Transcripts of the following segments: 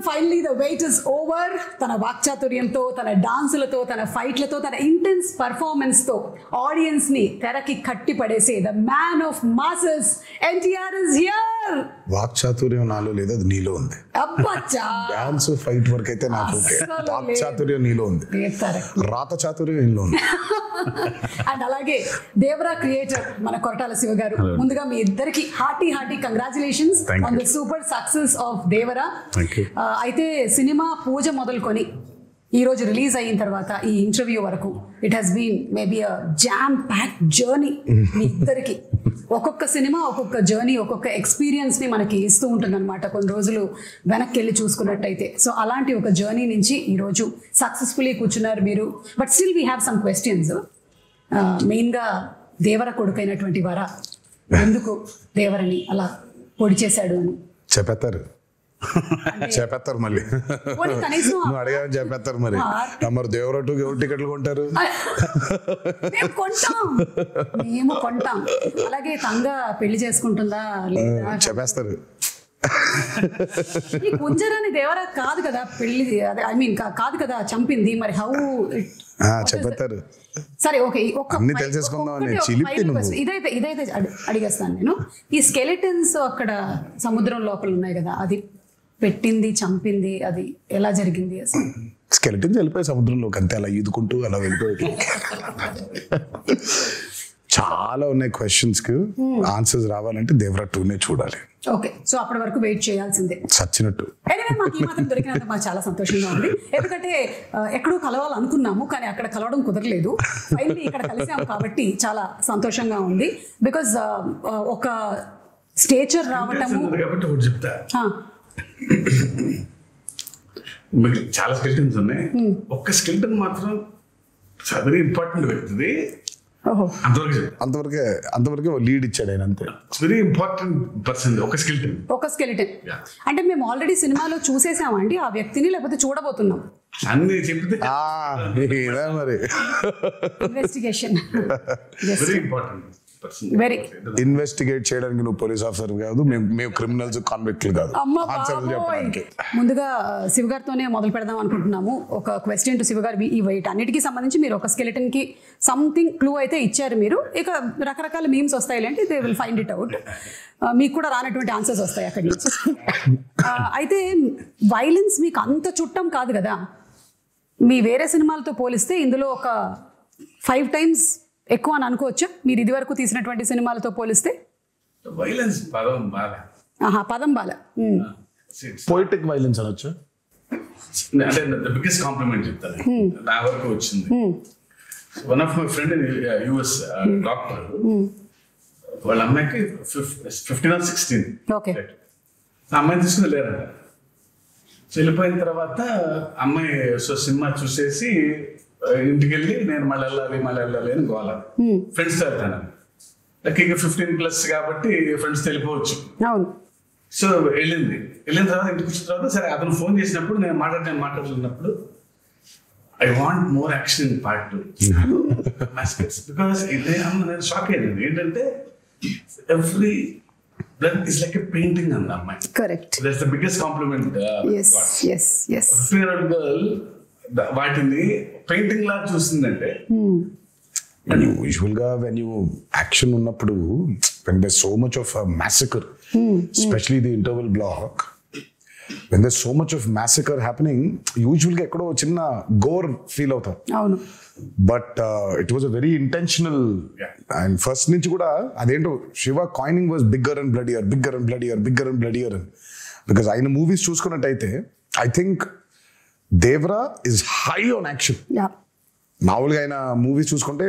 Finally the weight is over. తన వాక్చాతుర్యంతో, తన డాన్సులతో, తన ఫైట్లతో, తన ఇంటెన్స్ పర్ఫార్మెన్స్ తో ఆడియన్స్ ని తెరకి కట్టి పడేసే the man of masses NTR is here. వాక్చాతుర్యం నాలో లేదు, అది నీలో ఉంది. అబ్బచ్చా, డాన్స్ ఫైట్ వర్క్ అయితే నాకు ఓకే. వాక్చాతుర్యం నీలో ఉంది, రాత చాతుర్యం నీలో ఉంది. అండ్ అలాగే దేవరా క్రియేటర్ మన కొరటాల శివ గారు, ముందుగా మీ ఇద్దరికి hearty congratulations on the super success of Devara. అయితే సినిమా పూజ మొదలుకొని ఈ రోజు రిలీజ్ అయిన తర్వాత ఈ ఇంటర్వ్యూ వరకు it has been maybe a jam packed journey. మీ ఇద్దరికి ఒక్కొక్క సినిమా ఒక్కొక్క జర్నీ, ఒక్కొక్క ఎక్స్పీరియన్స్ ని మనకి ఇస్తూ ఉంటుంది అనమాట కొన్ని రోజులు వెనక్కి వెళ్ళి చూసుకున్నట్టయితే. సో అలాంటి ఒక జర్నీ నుంచి ఈరోజు సక్సెస్ఫుల్లీ కూర్చున్నారు మీరు. But still we have some questions. మెయిన్గా దేవర కొడుకైనటువంటి వర ఎందుకు దేవరని అలా పొడి చేశాడు అని చెప్పేస్తారు మళ్ళీ. నువ్వు అడిగాని చెప్పేస్తారు మరి. మరి దేవరటు ఎవరు టికెట్లు కొంటారు? మేము కొంటాం. అలాగే తంగ పెళ్లి చేసుకుంటుందా లేదా చెప్పేస్తారు. ఈ కుంజరాని దేవరా కాదు కదా పెళ్లి, ఐ మీన్ కాదు కదా చంపింది. మరి హౌ చెప్పేస్తారు. సరే ఓకే, అన్ని తెలిసేసుకుందాం. ఇదైతే అడిగేస్తాను నేను. ఈ స్కెలిటన్స్ అక్కడ సముద్రం లోపల ఉన్నాయి కదా, అది పెట్టింది చంపింది అది ఎలా జరిగింది అసలు? స్కెలిటన్స్ వెళ్ళిపోయి సముద్రంలోకి అంతే, అలా ఈదుకుంటూ అలా వెళ్ళిపోయి. చాలా ఉన్నాయి క్వశ్చన్స్ కి ఆన్సర్స్ రావాలంటే దేవరా 2నే చూడాలి. ఓకే, సో అప్పటి వరకు వెయిట్ చేయాల్సిందే చచ్చినట్టు. మాకు ఈ మాత్రం దొరికినందుకు మాకు చాలా సంతోషంగా ఉంది. ఎందుకంటే ఎక్కడో కలవాలనుకున్నాము కానీ అక్కడ కలవడం కుదరలేదు. ఫైనల్లీ ఇక్కడ కలిసాము కాబట్టి చాలా సంతోషంగా ఉంది. బికాజ్ ఒక స్టేచర్ రావటము. మీకు చాలా స్కెల్టన్స్ ఉన్నాయి, ఒక్క స్కెల్టన్ మాత్రం వెరీ ఇంపార్టెంట్ వ్యక్తిది. అంతవరకే లీడ్ ఇచ్చాడు ఆయన, అంతే. వెరీ ఇంపార్టెంట్ పర్సన్ ఒక స్కెలిటన్. అంటే మేము ఆల్రెడీ సినిమాలో చూసేసామండి ఆ వ్యక్తిని, లేకపోతే చూడబోతున్నాం అన్ని చెప్తే మరి. Investigation very important. Very investigate చేయడానికి నువ్వు పోలీస్ ఆఫీసర్ కాదు, మేము క్రిమినల్స్ కాన్విక్ట్లు కాదు. ముందుగా శివ గారితోనే మొదలు పెడదాం అనుకుంటున్నాము. ఒక క్వశ్చన్ టు శివ గారు. ఈ వెయిట్ అన్నిటికీ సంబంధించి మీరు ఒక స్కెలిటన్ కి సంథింగ్ క్లూ అయితే ఇచ్చారు మీరు. ఇక రకరకాల మీమ్స్ వస్తాయి అంటే they will find it out. మీకు కూడా రానటువంటి ఆన్సర్స్ వస్తాయి అక్కడి నుంచి. అయితే వైలెన్స్ మీకు అంత చుట్టం కాదు కదా, మీ వేరే సినిమాలతో పోలిస్తే ఇందులో ఒక 5 times ఎక్కువ అని అనుకోవచ్చా మీరు ఇది వరకు తీసినటువంటి సినిమాలతో పోలిస్తే? వైలెన్స్ పదం బాల పోయిటిక్ వైలెన్స్ అనొచ్చు. అంటే బిగ్గెస్ట్ కాంప్లిమెంట్ చెప్తాను నా వరకు వచ్చింది. One of my friend US doctor, వాళ్ళ అమ్మాయికి 15 or 16. ఓకే, అమ్మాయిని తీసుకుని వెళ్ళారంట. వెళ్ళిపోయిన తర్వాత అమ్మాయి సినిమా చూసేసి ఇంటికి వెళ్ళి నేను మళ్ళీ వెళ్ళాలి అని గోల. ఫ్రెండ్స్తో వెళ్తాను, లక్కీగా 15+ కాబట్టి ఫ్రెండ్స్ వెళ్ళిపోవచ్చు. సో వెళ్ళిన తర్వాత ఇంటికి వచ్చిన తర్వాత సరే అతను ఫోన్ చేసినప్పుడు నేను మాట్లాడుతున్నప్పుడు I want more action in part 2 because నేను షాక్ అయ్యాను. ఏంటంటే every blood is like a painting అంది అమ్మాయి. Correct, that's the biggest compliment. Girl వాటిని పెయింటింగ్ లా చూస్తుందంటే. యూజువల్ గా వెన్ యూ యాక్షన్ ఉన్నప్పుడు when there so much of massacre, especially the interval block, when there's so much of massacre happening, usually గా ఎక్కడో చిన్న గోర్ ఫీల్ అవుతాం. అవును, but it was a very intentional. And first నుంచి కూడా అదేంటో Shiva coining was bigger and bloodier, bigger and bloodier, bigger and bloodier అని. Because ఆయన మూవీస్ చూసుకున్నట్టయితే I think Devara is high on action. మామూలుగా ఆయన మూవీస్ చూసుకుంటే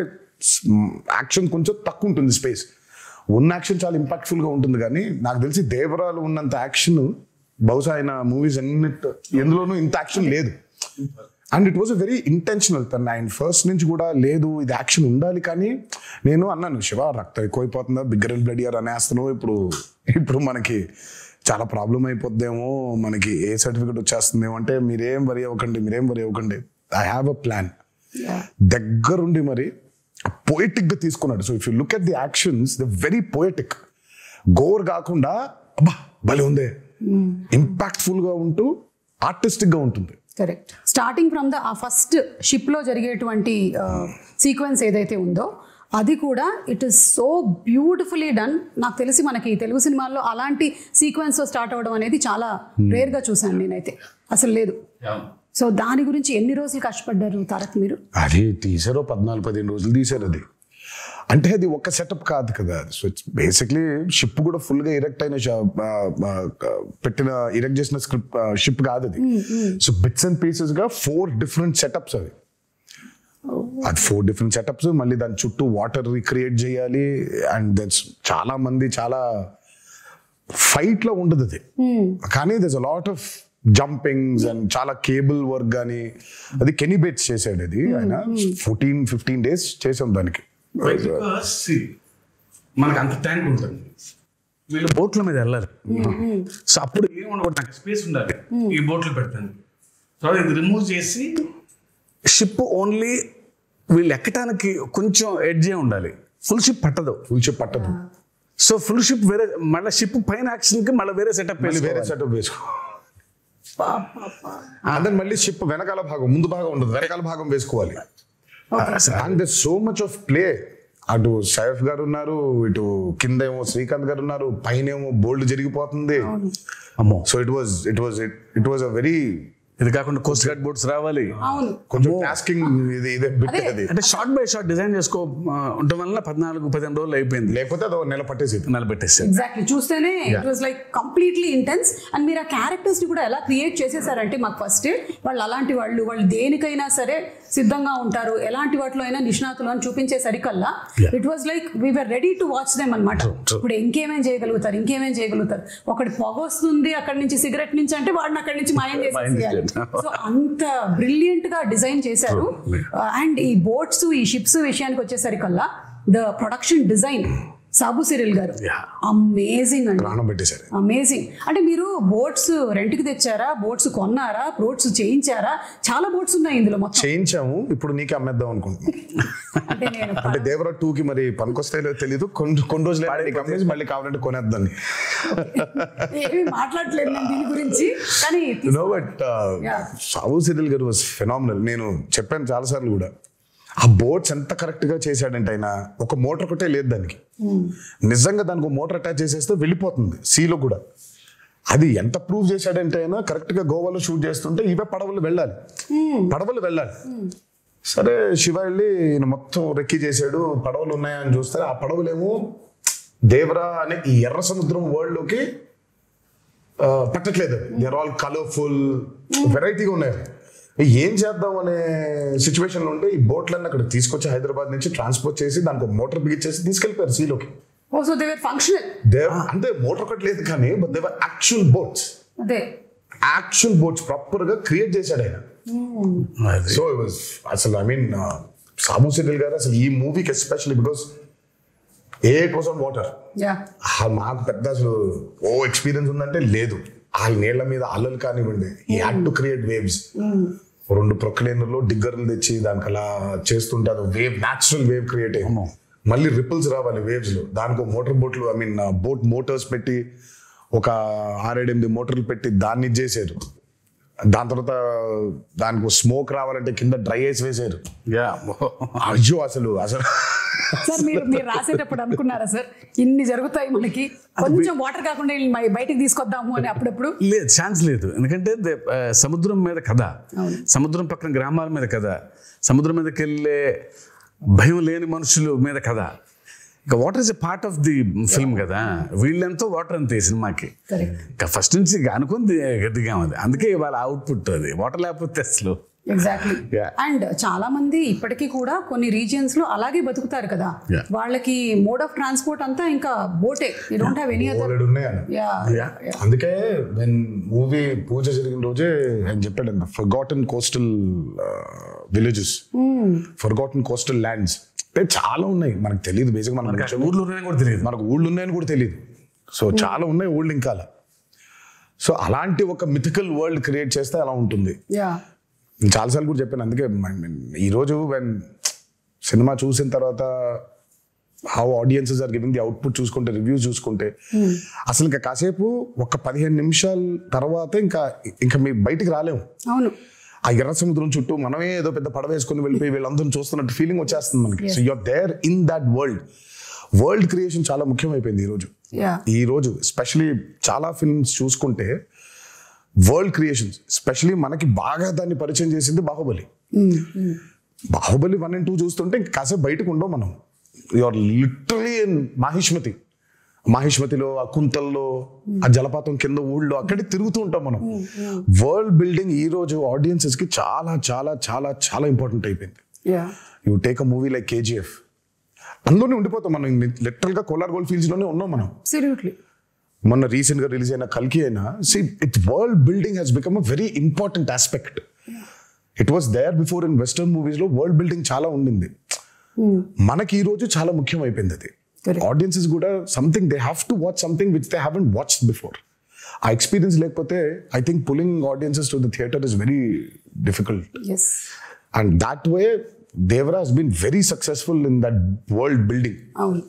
యాక్షన్ కొంచెం తక్కువ ఉంటుంది, స్పేస్ ఉన్న యాక్షన్ చాలా ఇంపాక్ట్ఫుల్ గా ఉంటుంది. కానీ నాకు తెలిసి దేవరాలు ఉన్నంత యాక్షన్ బహుశా ఆయన మూవీస్ ఎందులోనూ ఇంత యాక్షన్ లేదు. And it was a very intentional. ఆయన ఫస్ట్ నుంచి కూడా లేదు ఇది యాక్షన్ ఉండాలి. కానీ నేను అన్నాను, శివ రక్తం ఎక్కువైపోతుందా, బిగ్గర్ అండ్ బ్లడియర్ అనేస్తున్నావు, ఇప్పుడు మనకి చాలా ప్రాబ్లం అయిపోద్దేమో, మనకి ఏ సర్టిఫికెట్ వచ్చేస్తుందేమో అంటే మీరేం వరి అవ్వకండి, ఐ హ్యావ్ అ ప్లాన్. దగ్గరుండి మరి పోయిటిక్ గా తీసుకున్నాడు. So if you look at the actions the very poetic, gore కాకుండా అబ్బా భలే ఉందే, ఇంపాక్ట్ఫుల్ గా ఉంటూ ఆర్టిస్టిక్ గా ఉంటుంది. Correct. Starting from the first ship లో జరిగేటువంటి సీక్వెన్స్ ఏదైతే ఉందో అది కూడా it is so beautifully done. నాకు తెలిసి మనకి తెలుగు సినిమాల్లో అలాంటి సీక్వెన్స్ స్టార్ట్ అవ్వడం అనేది చాలా రేర్ గా చూసాను నేనైతే, అసలు లేదు. సో దాని గురించి ఎన్ని రోజులు కష్టపడ్డారు తారక్ మీరు? అది తీసారో 14-15 రోజులు తీసారు. అది అంటే అది ఒక సెటప్ కాదు కదా. సో ఇట్స్ బేసిక్లీ షిప్ కూడా ఫుల్ గా ఇరెక్ట్ అయిన ఇరెక్ట్ చేసిన స్క్రిప్ట్ షిప్ కాదు అది. సో బిట్స్ అండ్ పీసెస్ గా 4 డిఫరెంట్ సెటప్స్ అవి. అది 4 డిఫరెంట్ సెటప్స్, మళ్ళీ దాని చుట్టూ వాటర్ రిక్రియేట్ చేయాలి. అండ్ దట్స్ చాలా మంది చాలా ఫైట్ లో ఉండదు అది, కానీ దర్స్ a lot of jumpings and చాలా కేబుల్ వర్క్. కానీ అది కెనీ బేట్స్ చేసాడు అది. ఆయన 14-15 days చేసాం దానికి. మనకు అంత ట్యాంక్ ఉంటుంది, వీళ్ళు బోట్ల మీద వెళ్ళారు. సో అప్పుడు ఏమనుకోండి, నాకు స్పేస్ ఉండాలి ఈ బోట్లు పెడతాను. సో ఇది రిమూవ్ చేసి షిప్ ఓన్లీ వీళ్ళు ఎక్కడానికి కొంచెం ఎడ్జే ఉండాలి. ఫుల్ షిప్ పట్టదు. సో ఫుల్ షిప్ వేరే, మళ్ళీ షిప్ పైన యాక్షన్ కి మళ్ళీ వేరే సెటప్ వేసుకో. అదే మళ్ళీ షిప్ వెనకాల భాగం, ముందు భాగం ఉండదు, వెనకాల భాగం వేసుకోవాలి. And there so much of play. అటు సైఫ్ గారు ఉన్నారు, ఇటు కింద ఏమో శ్రీకాంత్ గారు ఉన్నారు, పైన ఏమో బోల్డ్ జరిగిపోతుంది. అమ్మో. So it was a very, ఇది కాకుండా కోస్ట్ గార్డ్ బోట్స్ రావాలి, కొంచెం టాస్కింగ్ ఇదే బిట్. అది అంటే షార్ట్ బై షార్ట్ డిజైన్ చేసుకో ఉండడం వల్ల 14-15 రోజులు అయిపోయింది. లేకపోతే అది నెల పట్టేసి. ఎగ్జాక్ట్లీ. చూస్తేనే it was like completely intense. And మీరు ఆ క్యారెక్టర్స్ ని కూడా ఎలా క్రియేట్ చేసేసారంటే, మాకు ఫస్ట్ వాళ్ళు అలాంటి వాళ్ళు దేనికైనా సరే సిద్ధంగా ఉంటారు, ఎలాంటి వాటిలో అయినా నిష్ణాతులు అని చూపించేసరికల్లా it was like we're ready to watch them అనమాట. ఇప్పుడు ఇంకేమేం చేయగలుగుతారు. ఒకటి పొగ వస్తుంది అక్కడి నుంచి, సిగరెట్ నుంచి అంటే వాడిని అక్కడి నుంచి మాయం చేసేయాలి. సో అంత బ్రిలియంట్ గా డిజైన్ చేశారు. అండ్ ఈ బోట్స్, ఈ షిప్స్ విషయానికి వచ్చేసరికల్లా the production design Sabu Cyril గారు అమేజింగ్ అండి, అమేజింగ్. అంటే మీరు బోట్స్ రెంట్ కి తెచ్చారా, బోట్స్ కొన్నారా, బోట్స్ చేయించారా? చాలా బోట్స్ ఉన్నాయి ఇందులో. మొత్తం చేయించాము, ఇప్పుడు నీకే అమ్మేద్దాం అనుకుంటున్నాను. అంటే దేవరా 2 కి మరి పనికొస్తాయో తెలియదు, కొన్ని రోజులు అమ్మేసి మళ్ళీ కావాలంటే కొనేద్దాన్ని. ఏమీ మాట్లాడలేదు నేను దీని గురించి, కానీ సాబు సిరిల్ గారు వాస్ ఫెనామినల్. నేను చెప్పాను చాలా సార్లు కూడా, ఆ బోట్స్ ఎంత కరెక్ట్ గా చేశాడంటే, ఆయన ఒక మోటార్ ఒకటే లేదు దానికి. నిజంగా దానికి ఒక మోటార్ అటాచ్ చేసేస్తే వెళ్ళిపోతుంది సీలో కూడా. అది ఎంత ప్రూవ్ చేశాడంటే, ఆయన కరెక్ట్ గా గోవాలో షూట్ చేస్తుంటే ఇవే పడవలు వెళ్ళాలి. సరే శివ వెళ్ళి ఈయన మొత్తం రెక్కి చేశాడు, పడవలు ఉన్నాయని చూస్తే ఆ పడవలేమో దేవరా అనే ఈ ఎర్ర సముద్రం వరల్డ్ లోకి పట్టట్లేదు. దే ఆర్ ఆల్ కలర్ఫుల్, వెరైటీగా ఉన్నాయి. ఏం చేద్దాం అనే సిచ్యువేషన్ లో ఉంటే ఈ బోట్లన్నీ అక్కడ తీసుకొచ్చి హైదరాబాద్ నుంచి ట్రాన్స్పోర్ట్ చేసి దానికి ఒక మోటార్ బిగించేసి తీసుకెళ్లిపోయారు సీలోకి. అంటే మోటార్ ఒకటి లేదు కానీ, but they were actual boats proper గా క్రియేట్ చేశాడు ఆయన. సో అసలు ఐ మీన్ సాబు సిరిల్ గారు అసలు ఈ మూవీకి especially because it was on water. మాకు పెద్ద అసలు ఎక్స్పీరియన్స్ ఉందంటే లేదు. ఆ నీళ్ల మీద అల్లలు కానివ్వండి, ఈ హ్యాడ్ టు క్రియేట్ వేవ్స్. 2 ప్రొక్లైనర్లు డిగ్గర్లు తెచ్చి దానికి అలా చేస్తుంటే అది వేవ్, న్యాచురల్ వేవ్ క్రియేట్ అయ్యి మళ్ళీ రిపుల్స్ రావాలి వేవ్స్ లో. దానికి మోటార్ బోట్లు, ఐ మీన్ బోట్ మోటార్స్ పెట్టి ఒక 6-8 మోటార్లు పెట్టి దాన్ని చేశారు. దాని తర్వాత దానికి స్మోక్ రావాలంటే కింద డ్రై ఐస్ వేసారు. అయ్యో అసలు సార్ మీరు రాసేటప్పుడు అనుకున్నారా సార్ ఇన్ని జరుగుతాయి మనకి, కొంచెం వాటర్ కాకుండా బయటికి తీసుకొద్దాము అని? అప్పుడప్పుడు లేదు, ఛాన్స్ లేదు. ఎందుకంటే సముద్రం మీద కథ, సముద్రం పక్కన గ్రామాల మీద కథ, సముద్రం మీదకి వెళ్ళే భయం లేని మనుషుల మీద కథ. ఇంకా water is a part of the film కదా. వీళ్ళెంతో వాటర్ అంతే సినిమాకి. ఇంకా ఫస్ట్ నుంచి అనుకుంది గట్టిగా ఉంది, అందుకే ఇవాళ అవుట్పుట్ అది. వాటర్ లేకపోతే అసలు ఎగ్జాక్ట్లీ. అండ్ చాలా మంది ఇప్పటికీ కూడా కొన్ని రీజియన్స్ లో అలాగే బతుకుతారు కదా, వాళ్ళకి మోడ్ ఆఫ్ ట్రాన్స్పోర్ట్ అంతా ఇంకా బోటే. You don't have any other. అందుకే వెన్ మూవీ పూజ జరిగిన రోజే ఆయన చెప్పాడు, forgotten coastal villages, forgotten coastal lands అంటే చాలా ఉన్నాయి, మనకు తెలియదు. బేసిక్ మనకు ఊళ్ళో ఉన్నాయని కూడా తెలియదు, మనకు ఊళ్ళు ఉన్నాయని కూడా తెలియదు. సో చాలా ఉన్నాయి ఊళ్ళు ఇంకా. సో అలాంటి ఒక మిథికల్ వరల్డ్ క్రియేట్ చేస్తే అలా ఉంటుంది. చాలాసార్లు కూడా చెప్పాను. అందుకే ఈరోజు సినిమా చూసిన తర్వాత how audiences are giving the output చూసుకుంటే, రివ్యూస్ చూసుకుంటే అసలు ఇంకా కాసేపు ఒక 15 నిమిషాల తర్వాత ఇంకా మీ బయటికి రాలేము. అవును, ఆ ఎర్ర సముద్రం చుట్టూ మనమే ఏదో పెద్ద పడవ వేసుకుని వెళ్ళిపోయి వీళ్ళందరూ చూస్తున్నట్టు ఫీలింగ్ వచ్చేస్తుంది మనకి. So you are there in that world creation చాలా ముఖ్యమైపోయింది ఈ రోజు ఎస్పెషలీ చాలా ఫిల్మ్స్ చూసుకుంటే వరల్డ్ క్రియేషన్స్, ఎస్పెషలీ మనకి బాగా దాన్ని పరిచయం చేసింది బాహుబలి. బాహుబలి 1 and 2 చూస్తుంటే ఇంకా కాసేపు బయటకు ఉండవు మనం. యూఆర్ లిటరలీ ఇన్ మాహిష్మతిలో, ఆ కుంతల్లో, ఆ జలపాతం కింద ఊళ్ళో అక్కడే తిరుగుతూ ఉంటాం మనం. వరల్డ్ బిల్డింగ్ ఈ రోజు ఆడియన్సెస్ కి చాలా చాలా చాలా చాలా ఇంపార్టెంట్ అయిపోయింది. You take a movie like KGF, అందులోనే ఉండిపోతాం మనం. లిటరల్ గా కోలార్ గోల్డ్ ఫీల్డ్స్ లోనే ఉన్నాం మనం. మొన్న రీసెంట్ గా రిలీజ్ అయిన కల్కి అయినా, world building has become a very important aspect. It was there before in western movies లో వరల్డ్ బిల్డింగ్ చాలా ఉండింది. మనకి ఈ రోజు చాలా ముఖ్యం అయిపోయింది అది. ఆడియన్సెస్ కూడా something they have to watch something which they haven't watched before. ఆ ఎక్స్పీరియన్స్ లేకపోతే I think pulling audiences to the theatre is very difficult. And that way Devara has been very successful in that world building. అవును,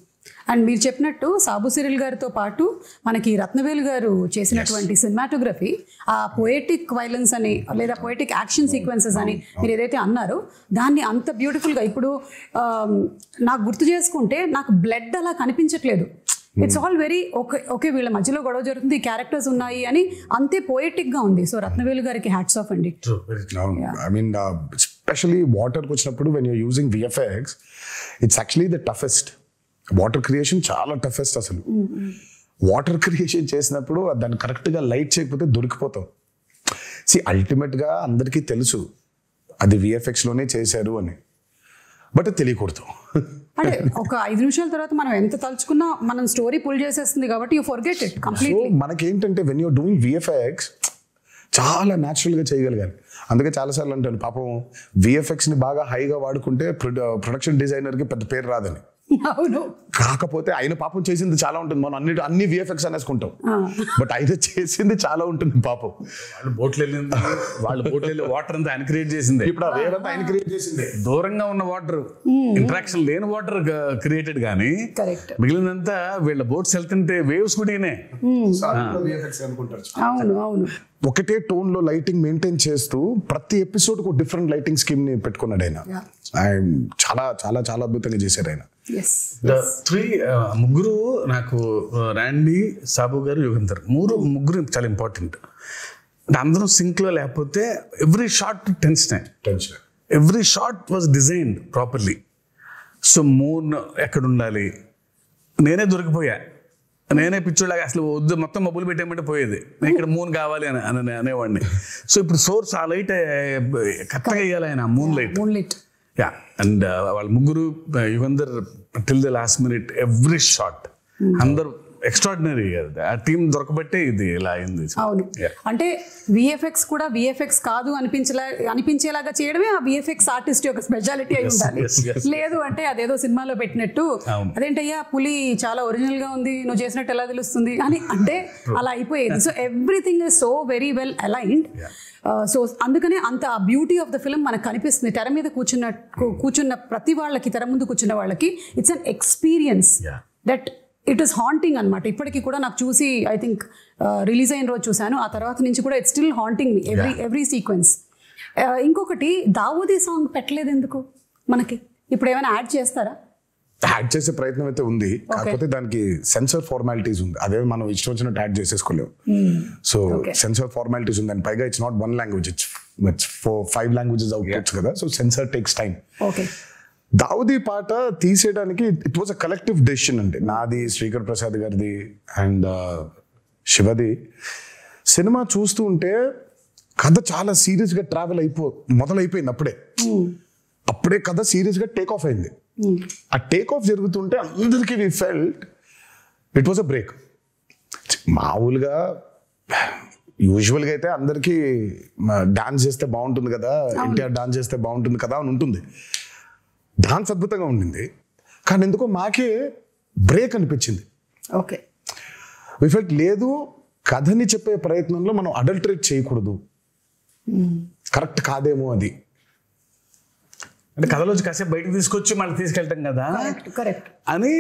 and మీరు చెప్పినట్టు Sabu Cyril గారితో పాటు మనకి రత్నవేలు గారు చేసినటువంటి సినిమాటోగ్రఫీ, ఆ పొయెటిక్ వైలెన్స్ అని లేదా పొయెటిక్ యాక్షన్ సీక్వెన్సెస్ అని మీరు ఏదైతే అన్నారో దాన్ని అంత బ్యూటిఫుల్గా ఇప్పుడు నాకు గుర్తు చేసుకుంటే నాకు బ్లడ్ అలా కనిపించట్లేదు. ఇట్స్ ఆల్ వెరీ ఓకే వీళ్ళ మధ్యలో గొడవ జరుగుతుంది, క్యారెక్టర్స్ ఉన్నాయి అని అంతే పోయెటిక్ గా ఉంది. సో రత్నవేలు గారికి హ్యాట్స్ ఆఫ్ అండి. ఐ మీన్ ఎస్పెషలీ వాటర్కి వచ్చినప్పుడు when you're using VFX, it's actually the toughest. Water creation చాలా టఫెస్ట్ అసలు. వాటర్ క్రియేషన్ చేసినప్పుడు దాన్ని కరెక్ట్గా లైట్ చేయకపోతే దొరికిపోతాం. అల్టిమేట్గా అందరికీ తెలుసు అది VFX లోనే చేశారు అని, బట్ తెలియకూడదు. అంటే ఒక 5 నిమిషాల తర్వాత మనం ఎంత తలుచుకున్నా మనం స్టోరీ పుల్ చేసేస్తుంది కాబట్టి యూ ఫర్గెట్ ఇట్ కంప్లీట్లీ. మనకేంటంటే వెన్ యూర్ డూయింగ్ VFX చాలా న్యాచురల్గా చేయగలగాలి. అందుకే చాలాసార్లు అంటాను పాపం VFX ని బాగా హైగా వాడుకుంటే ప్రొడక్షన్ డిజైనర్కి పెద్ద పేరు రాదని. అవును, కాకపోతే ఆయన పాపం చేసింది చాలా ఉంటుంది. మనం అన్ని VFX అనేసుకుంటాం, బట్ ఆయన చేసింది చాలా ఉంటుంది పాపం. వాళ్ళు బోట్లు వెళ్ళి వాటర్ అంతా ఆయన క్రియేట్ చేసింది. ఇప్పుడు ఆ వేవ్ అంతా ఆయన క్రియేట్ చేసింది. దూరంగా ఉన్న వాటర్, ఇంటరాక్షన్ లేని వాటర్ క్రియేటెడ్ కానీ మిగిలినంతా వీళ్ళ బోట్స్ వెళ్తుంటే వేవ్స్ కూడా అవును అవును. ఒకటే టోన్ లో లైటింగ్ మెయింటైన్ చేస్తూ ప్రతి ఎపిసోడ్ కు డిఫరెంట్ లైటింగ్ స్కీమ్ ని పెట్టుకున్నాడు ఆయన. చాలా చాలా చాలా అద్భుతంగా చేశారు ఆయన. ముగ్గురు నాకు రాండీ, సాబు గారు, యుగంధర్ ముగ్గురు చాలా ఇంపార్టెంట్. అంటే అందరం సింక్ లో లేకపోతే every shot tension, every shot was designed properly. So moon ఎక్కడ ఉండాలి, నేనే దొరికిపోయా, నేనే పిచ్చోళ్ళగా అసలు వద్దు మొత్తం మబ్బులు పెట్టేయమంటే పోయేది, నేను ఇక్కడ మూన్ కావాలి అని అనేవాడిని. సో ఇప్పుడు సోర్స్ ఆ లైట్ కరెక్ట్గా వేయాలి ఆయన, మూన్ లైట్. యా, అండ్ వాళ్ళ ముగ్గురు, Yugandhar till the last minute every shot, అందరు ఎక్స్ట్రాడినరీ. ఆ టీం దొరకబట్టే ఇది ఇలా అయింది. అవును, అంటే VFX కూడా VFX కాదు అనిపించేలాగా చేయడమే ఆ VFX ఆర్టిస్ట్ యొక్క స్పెషాలిటీ అయి ఉండాలి. లేదు అంటే అదేదో సినిమాలో పెట్టినట్టు అదేంటయ్యా పులి చాలా ఒరిజినల్ గా ఉంది, నువ్వు చేసినట్టు ఎలా తెలుస్తుంది అని అంటే అలా అయిపోయేది. So everything is so very well aligned. So అందుకనే అంత ఆ బ్యూటీ ఆఫ్ ద ఫిల్మ్ మనకు కనిపిస్తుంది. తెర మీద కూర్చున్న ప్రతి వాళ్ళకి, తెర ముందు కూర్చున్న వాళ్ళకి it's an experience that it is haunting అనమాట. ఇప్పటికీ కూడా నాకు చూసి ఐ థింక్ రిలీజ్ అయిన రోజు చూశాను, ఆ తర్వాత నుంచి కూడా it's still haunting me every sequence. ఇంకొకటి దావూదీ సాంగ్ పెట్టలేదు ఎందుకు మనకి? ఇప్పుడు ఏమైనా యాడ్ చేస్తారా? యాడ్ చేసే ప్రయత్నం అయితే ఉంది, కాకపోతే దానికి సెన్సర్ ఫార్మాలిటీస్ ఉంది. అదే మనం ఇష్టం వచ్చినట్టు యాడ్ చేసేసుకోలేము. సో సెన్సర్ ఫార్మాలిటీస్ ఉంది, అండ్ పైగా it's not 1 language, it's 5 languages outputs కదా. So censor takes time. Daavudi పాట తీసేయడానికి it was a collective decision అండి, నాది, శ్రీకర్ ప్రసాద్ గారిది అండ్ శివది. సినిమా చూస్తూ ఉంటే కథ చాలా సీరియస్ గా మొదలైపోయింది. అప్పుడే కథ సీరియస్ గా టేక్ ఆఫ్ అయింది. ఆ టేక్ ఆఫ్ జరుగుతుంటే అందరికీ we felt it was a break. మామూలుగా యూజువల్గా అయితే అందరికీ డాన్స్ చేస్తే బాగుంటుంది కదా, ఎన్టీఆర్ డాన్స్ చేస్తే బాగుంటుంది కదా అని ఉంటుంది. డాన్స్ అద్భుతంగా ఉండింది, కానీ ఎందుకో మాకే బ్రేక్ అనిపించింది. ఓకే, వి ఫెల్ట్ లేదు, కథని చెప్పే ప్రయత్నంలో మనం అడల్టరేట్ చేయకూడదు, కరెక్ట్ కాదేమో అది. అంటే కథలోంచి కాసేపు బయటకు తీసుకొచ్చి మళ్ళీ తీసుకెళ్తాం కదా కరెక్ట్ అని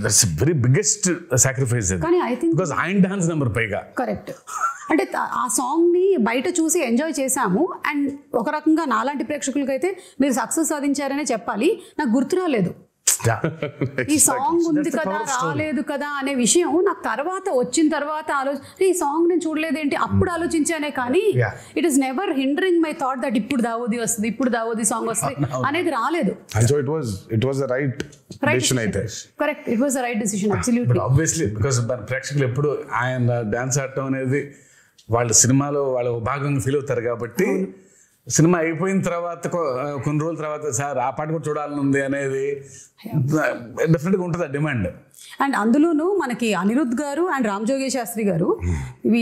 దట్స్ వెరీ బిగ్గెస్ట్ సాక్రిఫైస్ కానీ ఐ థింక్ బికాస్ ఆయన డాన్స్ నెంబర్ పైగా కరెక్ట్. అంటే ఆ సాంగ్ ని బయట చూసి ఎంజాయ్ చేశాము అండ్ ఒక రకంగా నాలాంటి ప్రేక్షకులకైతే మీరు సక్సెస్ సాధించారనే చెప్పాలి. నాకు గుర్తు రాలేదు ఈ సాంగ్ ఉంది కదా రాలేదు కదా అనే విషయం. నాకు వచ్చిన తర్వాత ఈ సాంగ్ నేను చూడలేదేంటి అప్పుడు ఆలోచించానే కానీ it is never hindering my thought that ఇప్పుడు దావోది వస్తుంది ఇప్పుడు దావోది సాంగ్ వస్తుంది అనేది రాలేదు. Correct, it was the right decision absolutely. Obviously because ప్రేక్షకులు ఎప్పుడు ఆయన డాన్స్ ఆడటం అనేది వాళ్ళ సినిమాలో వాళ్ళ భాగంగా ఫీల్ అవుతారు కాబట్టి సినిమా అయిపోయిన తర్వాత కొన్ని రోజుల తర్వాత సార్ ఆ పాట కూడా చూడాలని ఉంది అనేది డెఫినెట్గా ఉంటుంది ఆ డిమాండ్. అండ్ అందులోనూ మనకి అనిరుద్ధ్ గారు అండ్ రామ్ జోగి శాస్త్రి గారు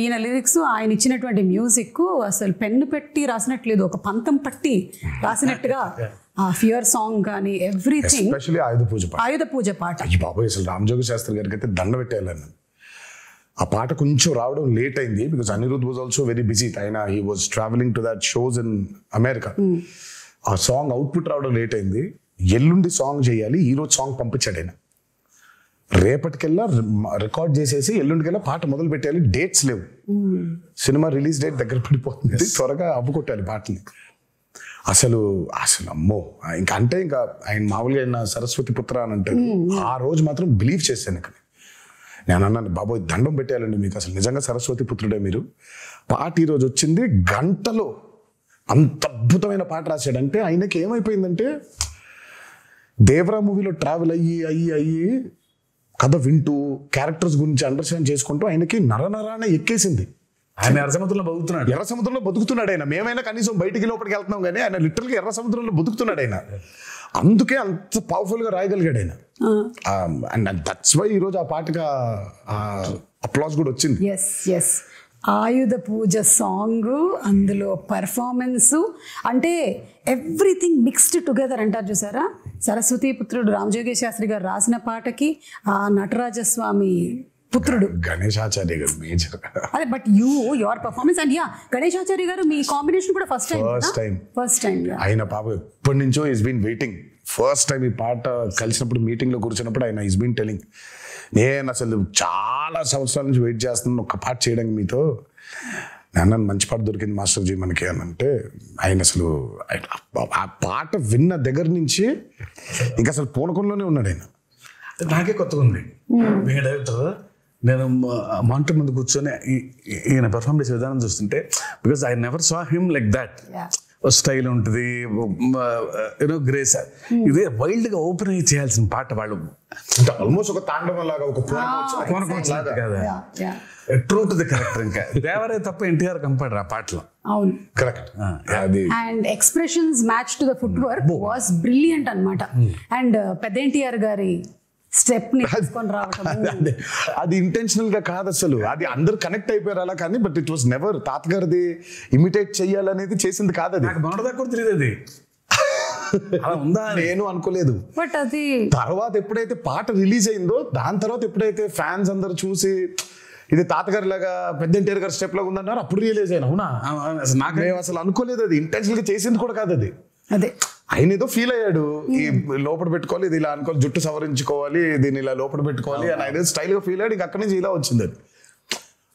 ఈయన లిరిక్స్ ఆయన ఇచ్చినటువంటి మ్యూజిక్ అసలు పెన్ను పెట్టి రాసినట్లేదు, ఒక పంతం పట్టి రాసినట్టుగా ఆ ఫియర్ సాంగ్ కానీ ఎవ్రీథింగ్. ఎస్పెషల్లీ ఆయుధ పూజ పాట బాబోయ్ అసలు రామ్ జోగి శాస్త్రి గారికి అయితే దండ పెట్టేయాలని. ఆ పాట కొంచెం రావడం లేట్ అయింది because Anirudh was also very busy. ఆయన he was traveling to that shows in America. ఆ సాంగ్ అవుట్పుట్ రావడం లేట్ అయింది. ఎల్లుండి సాంగ్ చేయాలి, ఈరోజు సాంగ్ పంపించాడు ఆయన. రేపటికెల్లా రికార్డ్ చేసేసి ఎల్లుండికెల్లా పాట మొదలు పెట్టాలి. డేట్స్ లేవు, సినిమా రిలీజ్ డేట్ దగ్గర పడిపోతుంది, త్వరగా అవ్వకొట్టాలి పాటని. అసలు అమ్మో ఇంకా అంటే ఇంకా ఆయన మామూలుగా ఆయన సరస్వతి పుత్ర అని అంటారు. ఆ రోజు మాత్రం బిలీవ్ చేశాను. ఇక్కడ నేను అన్నాను బాబోయ్ దండం పెట్టేయాలండి మీకు, అసలు నిజంగా సరస్వతి పుత్రుడే మీరు. పాట ఈరోజు వచ్చింది, గంటలో అంత అద్భుతమైన పాట రాశాడంటే ఆయనకి ఏమైపోయిందంటే దేవరా మూవీలో ట్రావెల్ అయ్యి కథ వింటూ క్యారెక్టర్స్ గురించి అండర్స్టాండ్ చేసుకుంటూ ఆయనకి నరనరానే ఎక్కేసింది. ఆయన ఎర్ర సముద్రంలో బతుకుతున్నాడు ఆయన. మేమైనా కనీసం బయటికి లోపలికి వెళ్తున్నాం కానీ ఆయన లిటరల్గా ఎర్ర సముద్రంలో బతుకుతున్నాడు ఆయన. అందుకే అంత పవర్ఫుల్ గా రాయగలిగాడు ఆయన. అండ్ దట్స్ వై ఈరోజు ఆ పాటకి అప్లాస్ కూడా వచ్చింది. ఆయుధ పూజ సాంగ్, అందులో పర్ఫార్మెన్స్, అంటే ఎవ్రీథింగ్ మిక్స్డ్ టుగెదర్ అంటారు చూసారా. సరస్వతి పుత్రుడు రామజోగి శాస్త్రి గారు రాసిన పాటకి ఆ నటరాజస్వామి పుత్రుడు గణేశాచార్య గారు మేజర్. అదే but your performance and Ganesh Acharya garu మీ కాంబినేషన్ కూడా ఫస్ట్ టైం. ఆయన పాప ఎప్పటి నుంచో is been waiting. First time ఈ పాట కలిసినప్పుడు మీటింగ్ లో కూర్చున్నప్పుడు ఆయన ఈస్ బీన్ టెలింగ్, నేను అసలు చాలా సంవత్సరాల నుంచి వెయిట్ చేస్తున్నాను ఒక్క పాట చేయడానికి మీతో. నాన్న మంచి పాట దొరికింది మాస్టర్ జీ మనకి అని అంటే ఆయన అసలు ఆ పాట విన్న దగ్గర నుంచి ఇంకా అసలు పూనకంలోనే ఉన్నాడు ఆయన. నాకే కొత్తగా ఉంది డైరెక్టర్. నేను మానిటర్ ముందు కూర్చొని ఈయన పర్ఫార్మ్ చేసే విధానం చూస్తుంటే because I never saw him like that. Style ఉంటుంది, యూనో గ్రేస్. ఇదే వైల్డ్ గా ఓపెన్ అయ్యి చేయాల్సిన పాట వాళ్ళు ఆల్మోస్ట్ ఒక తాండవం లాగా ఒక ట్రూ టు ది క్యారెక్టర్. ఇంకా దేవరే తప్ప ఎన్టీఆర్ కంపాడరు ఆ పాటలో. అవును correct. And expressions match to the foot work was brilliant అన్నమాట. అండ్ పెద్ద ఎన్టీఆర్ గారి స్టెప్ ని తీసుకొని రావటం అది ఇంటెన్షనల్ గా కాదు అసలు, అది అందరు కనెక్ట్ అయిపోయారు అలా. కానీ బట్ ఇట్ వాస్ నెవర్ తాతగారిది ఇమిటేట్ చెయ్యాలనేది చేసింది కాదు. అది నాకు తెలియదు, అది ఉందా నేను అనుకోలేదు. బట్ అది తర్వాత ఎప్పుడైతే పాట రిలీజ్ అయిందో దాని తర్వాత ఎప్పుడైతే ఫ్యాన్స్ అందరు చూసి ఇది తాతగారి లాగా పెద్ద ఎన్టీఆర్ గారి స్టెప్ లాగా ఉందన్నారు, అప్పుడు రియలైజ్ అయినా. అవునా, నాకు అసలు అనుకోలేదు అది ఇంటెన్షనల్ గా చేసింది కూడా కాదు అది. అదే ఆయన ఏదో ఫీల్ అయ్యాడు, ఈ లోపల పెట్టుకోవాలి, ఇది ఇలా అనుకోవాలి, జుట్టు సవరించుకోవాలి, దీన్ని ఇలా లోపల పెట్టుకోవాలి అని ఆయన స్టైల్ గా ఫీల్ అయ్యాడు. ఇంకా అక్కడి నుంచి ఇలా వచ్చింది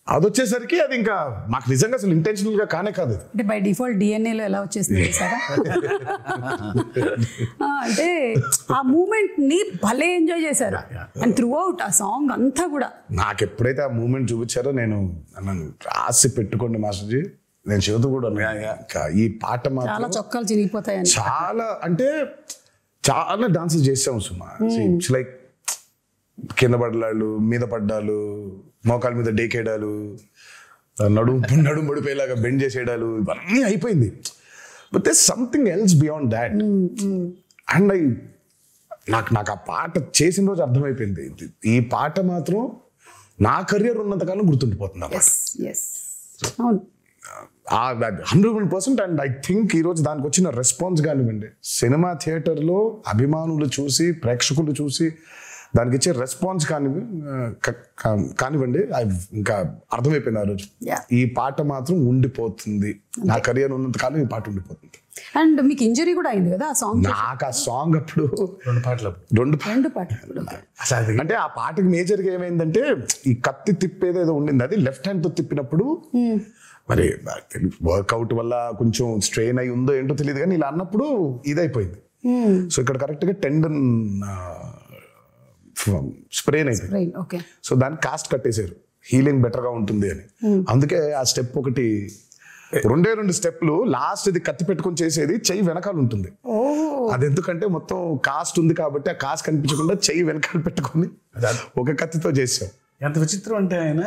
అది వచ్చేసరికి అది ఇంకా మాకు నిజంగా అసలు ఇంటెన్షనల్ గా కానే కాదు. అంటే బై డిఫాల్ట్ డిఎన్ఏలో ఎలా వచ్చేసింది సార్. అంటే ఆ మూమెంట్ ని భలే ఎంజాయ్ చేశారు అండ్ త్రూ అవుట్ ఆ సాంగ్ అంతా కూడా. నాకు ఎప్పుడైతే ఆ మూమెంట్ చూపించారో నేను రాసి పెట్టుకోండి మాస్టర్జీ, నేను చెబుతూ కూడా ఈ పాట చాలా చొక్కాలు చిరిగిపోతాయి. చాలా అంటే చాలా డాన్సెస్ చేసాము సుమా. ఇట్స్ లైక్ కింద పడ్డాలు, మీద పడ్డాలు, మోకాల మీద డేకేయడాలు, నడుము పడిపోయేలాగా బెండ్ చేసేయడాలు, ఇవన్నీ అయిపోయింది. But there something else beyond that. And నాకు ఆ పాట చేసిన రోజు అర్థమైపోయింది, ఈ పాట మాత్రం నా కెరియర్ ఉన్నంతకాలం గుర్తుండిపోతుంది. 100%. అండ్ ఐ థింక్ ఈరోజు దానికి వచ్చిన రెస్పాన్స్ కానివ్వండి, సినిమా థియేటర్లో అభిమానులు చూసి, ప్రేక్షకులు చూసి దానికి ఇచ్చే రెస్పాన్స్ కానివ్వండి, ఇంకా అర్థమైపోయింది ఆ రోజు ఈ పాట మాత్రం ఉండిపోతుంది, నా కెరియర్ ఉన్నంత కాలం ఈ పాట ఉండిపోతుంది. అండ్ మీకు ఇంజరీ కూడా అయింది కదా ఆ సాంగ్? నాకు ఆ సాంగ్ అప్పుడు రెండు పాటలు అంటే ఆ పాటకి మేజర్ గా ఏమైందంటే ఈ కత్తి తిప్పేదేదో ఉండింది, అది లెఫ్ట్ హ్యాండ్ తో తిప్పినప్పుడు మరి వర్కౌట్ వల్ల కొంచెం స్ట్రెయిన్ అయి ఉందో ఏంటో తెలియదు కానీ ఇలా అన్నప్పుడు ఇదైపోయింది. సో ఇక్కడ కరెక్ట్ గా టెండన్ స్ప్రెయిన్ అయిపోయింది. సో దాన్ని కాస్ట్ కట్టేశారు, హీలింగ్ బెటర్ గా ఉంటుంది అని. అందుకే ఆ స్టెప్ ఒకటి, రెండు స్టెప్లు, లాస్ట్ ఇది కత్తి పెట్టుకొని చేసేది చెయ్యి వెనకాల ఉంటుంది. అది ఎందుకంటే మొత్తం కాస్ట్ ఉంది కాబట్టి ఆ కాస్ట్ కనిపించకుండా చెయ్యి వెనకాల పెట్టుకొని ఒక కత్తితో చేసాం. ఎంత విచిత్రం అంటే ఆయన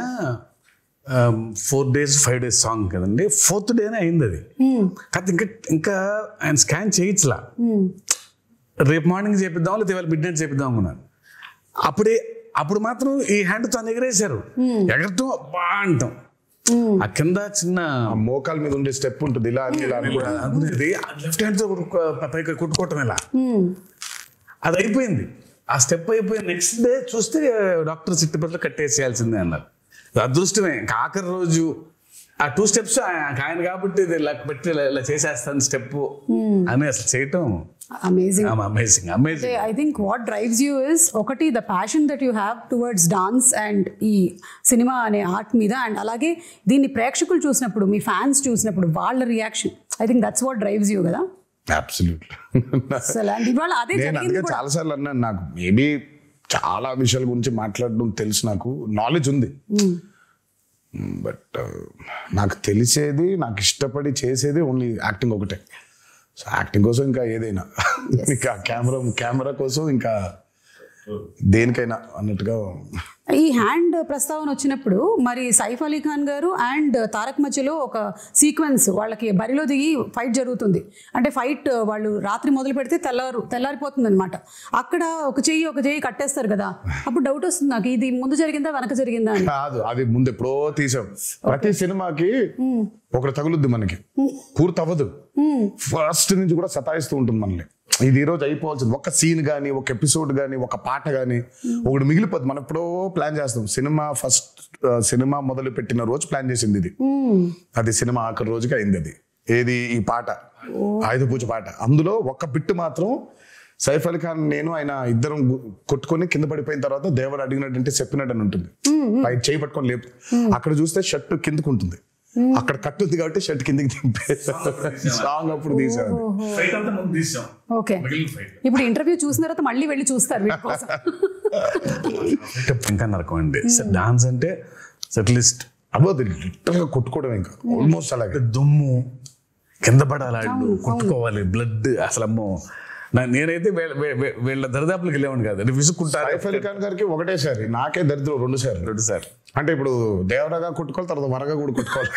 4 days 5 days సాంగ్ కదండి, 4th day అయింది అది. కాదు ఇంకా ఆయన స్కాన్ చేయించలా, రేపు మార్నింగ్ చేపిద్దాం లేదా ఇవాళ మిడ్ నైట్ చేపిద్దాం అనుకున్నాను. అప్పుడు మాత్రం ఈ హ్యాండ్ తో ఎగరేశారు, ఎగరటం బా అంటాం. ఆ కింద చిన్న మోకాల మీద ఉండే స్టెప్ ఉంటుంది, ఇలా లెఫ్ట్ హ్యాండ్ తో పైకి కొట్టుకోవటం ఇలా, అది అయిపోయింది. ఆ స్టెప్ అయిపోయి నెక్స్ట్ డే చూస్తే డాక్టర్ సిట్టుపట్ల కట్టేసేయాల్సిందే అన్నారు. అదృష్టమే, ఆఖరి రోజు ఆ 2 steps ఆయన కాబట్టి ఇలా పెట్టి ఇలా చేసేస్తాను స్టెప్ అని అసలు చేయటం amazing. I think what drives you is ఒకటి the passion that you have towards dance and ఈ సినిమా అనే ఆర్ట్ మీద, అండ్ అలాగే దీన్ని ప్రేక్షకులు చూసినప్పుడు, మీ ఫ్యాన్స్ చూసినప్పుడు వాళ్ళ reaction, I think that's what drives you కదా. చాలా సార్లు అన్నాను, నాకు మేబీ చాలా విషయాల గురించి మాట్లాడడం తెలుసు, నాకు నాలెడ్జ్ ఉంది, బట్ నాకు తెలిసేది, నాకు ఇష్టపడి చేసేది ఓన్లీ యాక్టింగ్ ఒకటే. సో యాక్టింగ్ కోసం ఇంకా ఏదైనా, ఇంకా కెమెరా కోసం ఇంకా దేనికైనా అన్నట్టుగా. ఈ హ్యాండ్ ప్రస్తావన వచ్చినప్పుడు మరి సైఫ్ అలీ ఖాన్ గారు అండ్ తారక్ మధ్యలో ఒక సీక్వెన్స్, వాళ్ళకి బరిలో దిగి ఫైట్ జరుగుతుంది. అంటే ఫైట్ వాళ్ళు రాత్రి మొదలు పెడితే తెల్లారిపోతుంది అనమాట. అక్కడ ఒక చెయ్యి కట్టేస్తారు కదా, అప్పుడు డౌట్ వస్తుంది నాకు, ఇది ముందు జరిగిందా వెనక జరిగిందా అని. కాదు, అది ముందు ఎప్పుడో తీసాం. ప్రతి సినిమాకి ఒకటి తగులుద్ది, మనకి పూర్తి అవ్వదు, ఫస్ట్ నుంచి కూడా సతాయిస్తూ ఉంటుంది మనల్ని. ఇది ఈ రోజు అయిపోవాల్సింది, ఒక సీన్ కానీ, ఒక ఎపిసోడ్ కానీ, ఒక పాట కానీ ఒకటి మిగిలిపోద్ది. మనం ఎప్పుడో ప్లాన్ చేస్తాం. సినిమా మొదలు పెట్టిన రోజు ప్లాన్ చేసింది ఇది, అది సినిమా ఆఖరి రోజుకి అయింది. అది ఏది, ఈ పాట, ఆయుధ పూజ పాట. అందులో ఒక బిట్టు మాత్రం సైఫ్ అలీ ఖాన్ నేను ఆయన ఇద్దరం కొట్టుకొని కింద పడిపోయిన తర్వాత దేవర్ అడిగినట్టు చెప్పినట్టు అని ఉంటుంది, పై చేయి పట్టుకొని లేపు. అక్కడ చూస్తే షర్ట్ కిందకు ఉంటుంది, అక్కడ కట్టుంది కాబట్టి షర్ట్ కిందకి దింపేసాం. సాంగ్ అప్పుడు తీసాను. ఇప్పుడు ఇంటర్వ్యూ చూసిన తర్వాత మళ్ళీ వెళ్ళి చూస్తారు ఇంకా నరకం అండి. డాన్స్ అంటే సెటిలిస్ట్ అబ్బోది, లిటరల్ గా కొట్టుకోవడం, ఇంకా ఆల్మోస్ట్ అలాగే దుమ్ము కింద పడాలి, కొట్టుకోవాలి, బ్లడ్. అసలు అమ్మో, నేనైతే వీళ్ళ దరిదాపులకు వెళ్ళేవాడిని కాదు, విసుక్కుంటారు. సైఫ్ అలీ ఖాన్ గారికి ఒకటేసారి, నాకే దరిద్రం 2 సార్లు. అంటే ఇప్పుడు దేవరాగా కొట్టుకోవాలి, తర్వాత వరగా కూడా కొట్టుకోవాలి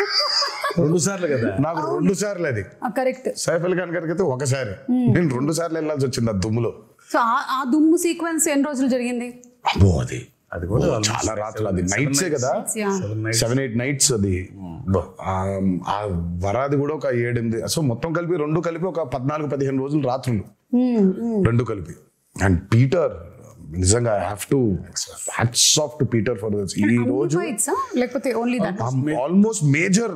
2 సార్లు కదా, నాకు 2 సార్లు అది కరెక్ట్. సైఫ్ అలీ ఖాన్ గారికి అయితే ఒకసారి, నేను 2 సార్లు వెళ్ళాల్సి వచ్చింది ఆ దుమ్ములో. సో ఆ దుమ్ము సీక్వెన్స్ ఎన్ని రోజులు జరిగింది? అబ్బో, అది కూడా చాలా రాత్రులు, అది నైట్సే కదా, 7-8 nights అది. ఆ వరాది కూడా ఒక 7-8, సో మొత్తం కలిపి 2 కలిపి ఒక 14-15 రోజులు రాత్రులు, 2 కలిపి. అండ్ పీటర్ నిజంగా hats off to Peter for this. ఈ రోజు ఆల్మోస్ట్ మేజర్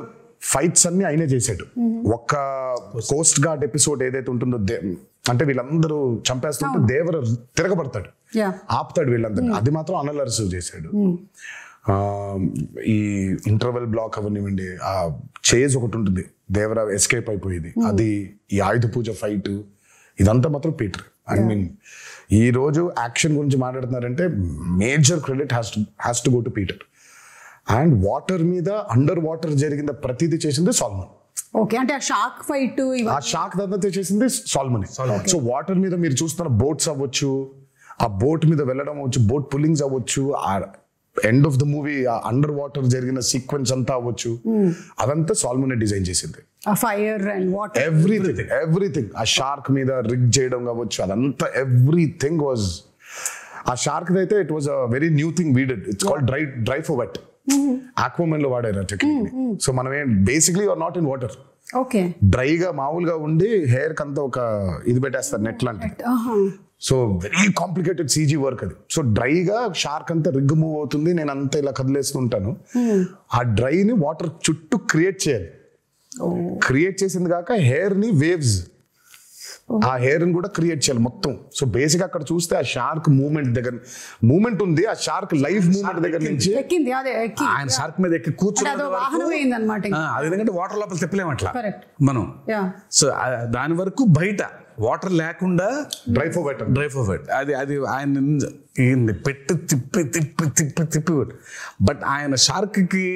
ఫైట్స్ అన్ని ఆయనే చేశాడు. ఒక్క కోస్ట్ గార్డ్ ఎపిసోడ్ ఏదైతే ఉంటుందో, అంటే వీళ్ళందరూ చంపేస్తుంటే దేవర తిరగబడతాడు, ఆపుతాడు వీళ్ళందరినీ, అది మాత్రం అనిల్ అరసు చేశాడు. ఈ ఇంటర్వెల్ బ్లాక్ అవనివ్వండి, ఆ చేజ్ ఒకటి ఉంటుంది, దేవర ఎస్కేప్ అయిపోయేది, అది, ఈ ఆయుధ పూజ ఫైట్, ఇదంతా మాత్రం పీటర్. ఐ మీన్ ఈ రోజు యాక్షన్ గురించి మాట్లాడుతున్నారంటే major credit has to go to Peter. And water మీద, అండర్ వాటర్ జరిగిన ప్రతిదీ చేసింది సాల్మన్. ఓకే, అంటే ఆ షార్క్ ఫైట్, ఆ షార్క్ దంతా చేసింది సాల్మన్. సో వాటర్ మీద మీరు చూస్తున్న బోట్స్ అవ్వచ్చు, ఆ బోట్ మీద వెళ్ళడం అవ్వచ్చు, బోట్ పుల్లింగ్స్ అవ్వచ్చు, ఆ end of the movie under water జరిగిన సీక్వెన్స్ అంతా అవ్వచ్చు, అదంతా సాల్మన్ డిజైన్ చేసింది. Fire and water, everything. ఆ షార్క్ మీద రిగ్ చేయడం కావచ్చు, అదంతా ఎవ్రీథింగ్ వాజ్. ఆ షార్క్ అయితే it was a very new thing we did. It's called dry for wet. Aquaman లో వాడారు టెక్నిక్ ని. సో మనం basically are not in water, డ్రైగా మామూలుగా ఉండి హెయిర్ కంతా ఒక ఇది పెట్టేస్తారు, నెట్ లాంటి. So very complicated CG work అది. సో డ్రైగా షార్క్ అంతా రిగ్ మూవ్ అవుతుంది, నేను అంతా ఇలా కదిలేస్తుంటాను. ఆ డ్రైని వాటర్ చుట్టూ క్రియేట్ చేయాలి. క్రియేట్ చేసింది కాక హెయిర్ ని వేవ్స్ ఆ హెయిర్ కూడా క్రియేట్ చేయాలి మొత్తం. సో బేసిక్ అక్కడ చూస్తే ఆ షార్క్ మూమెంట్ ఉంది, ఆ షార్క్ లైఫ్ మూమెంట్ దగ్గర నుంచి ఆయన షార్క్ మీద ఎక్కి కూర్చున్నాడు. అది ఎందుకంటే వాటర్ లోపల తిప్పలేము అట్లా మనం. సో దాని వరకు బయట వాటర్ లేకుండా డ్రై ఫర్ వెట్ అది ఆయన పెట్టి తిప్పి బట్ ఆయన షార్క్ కి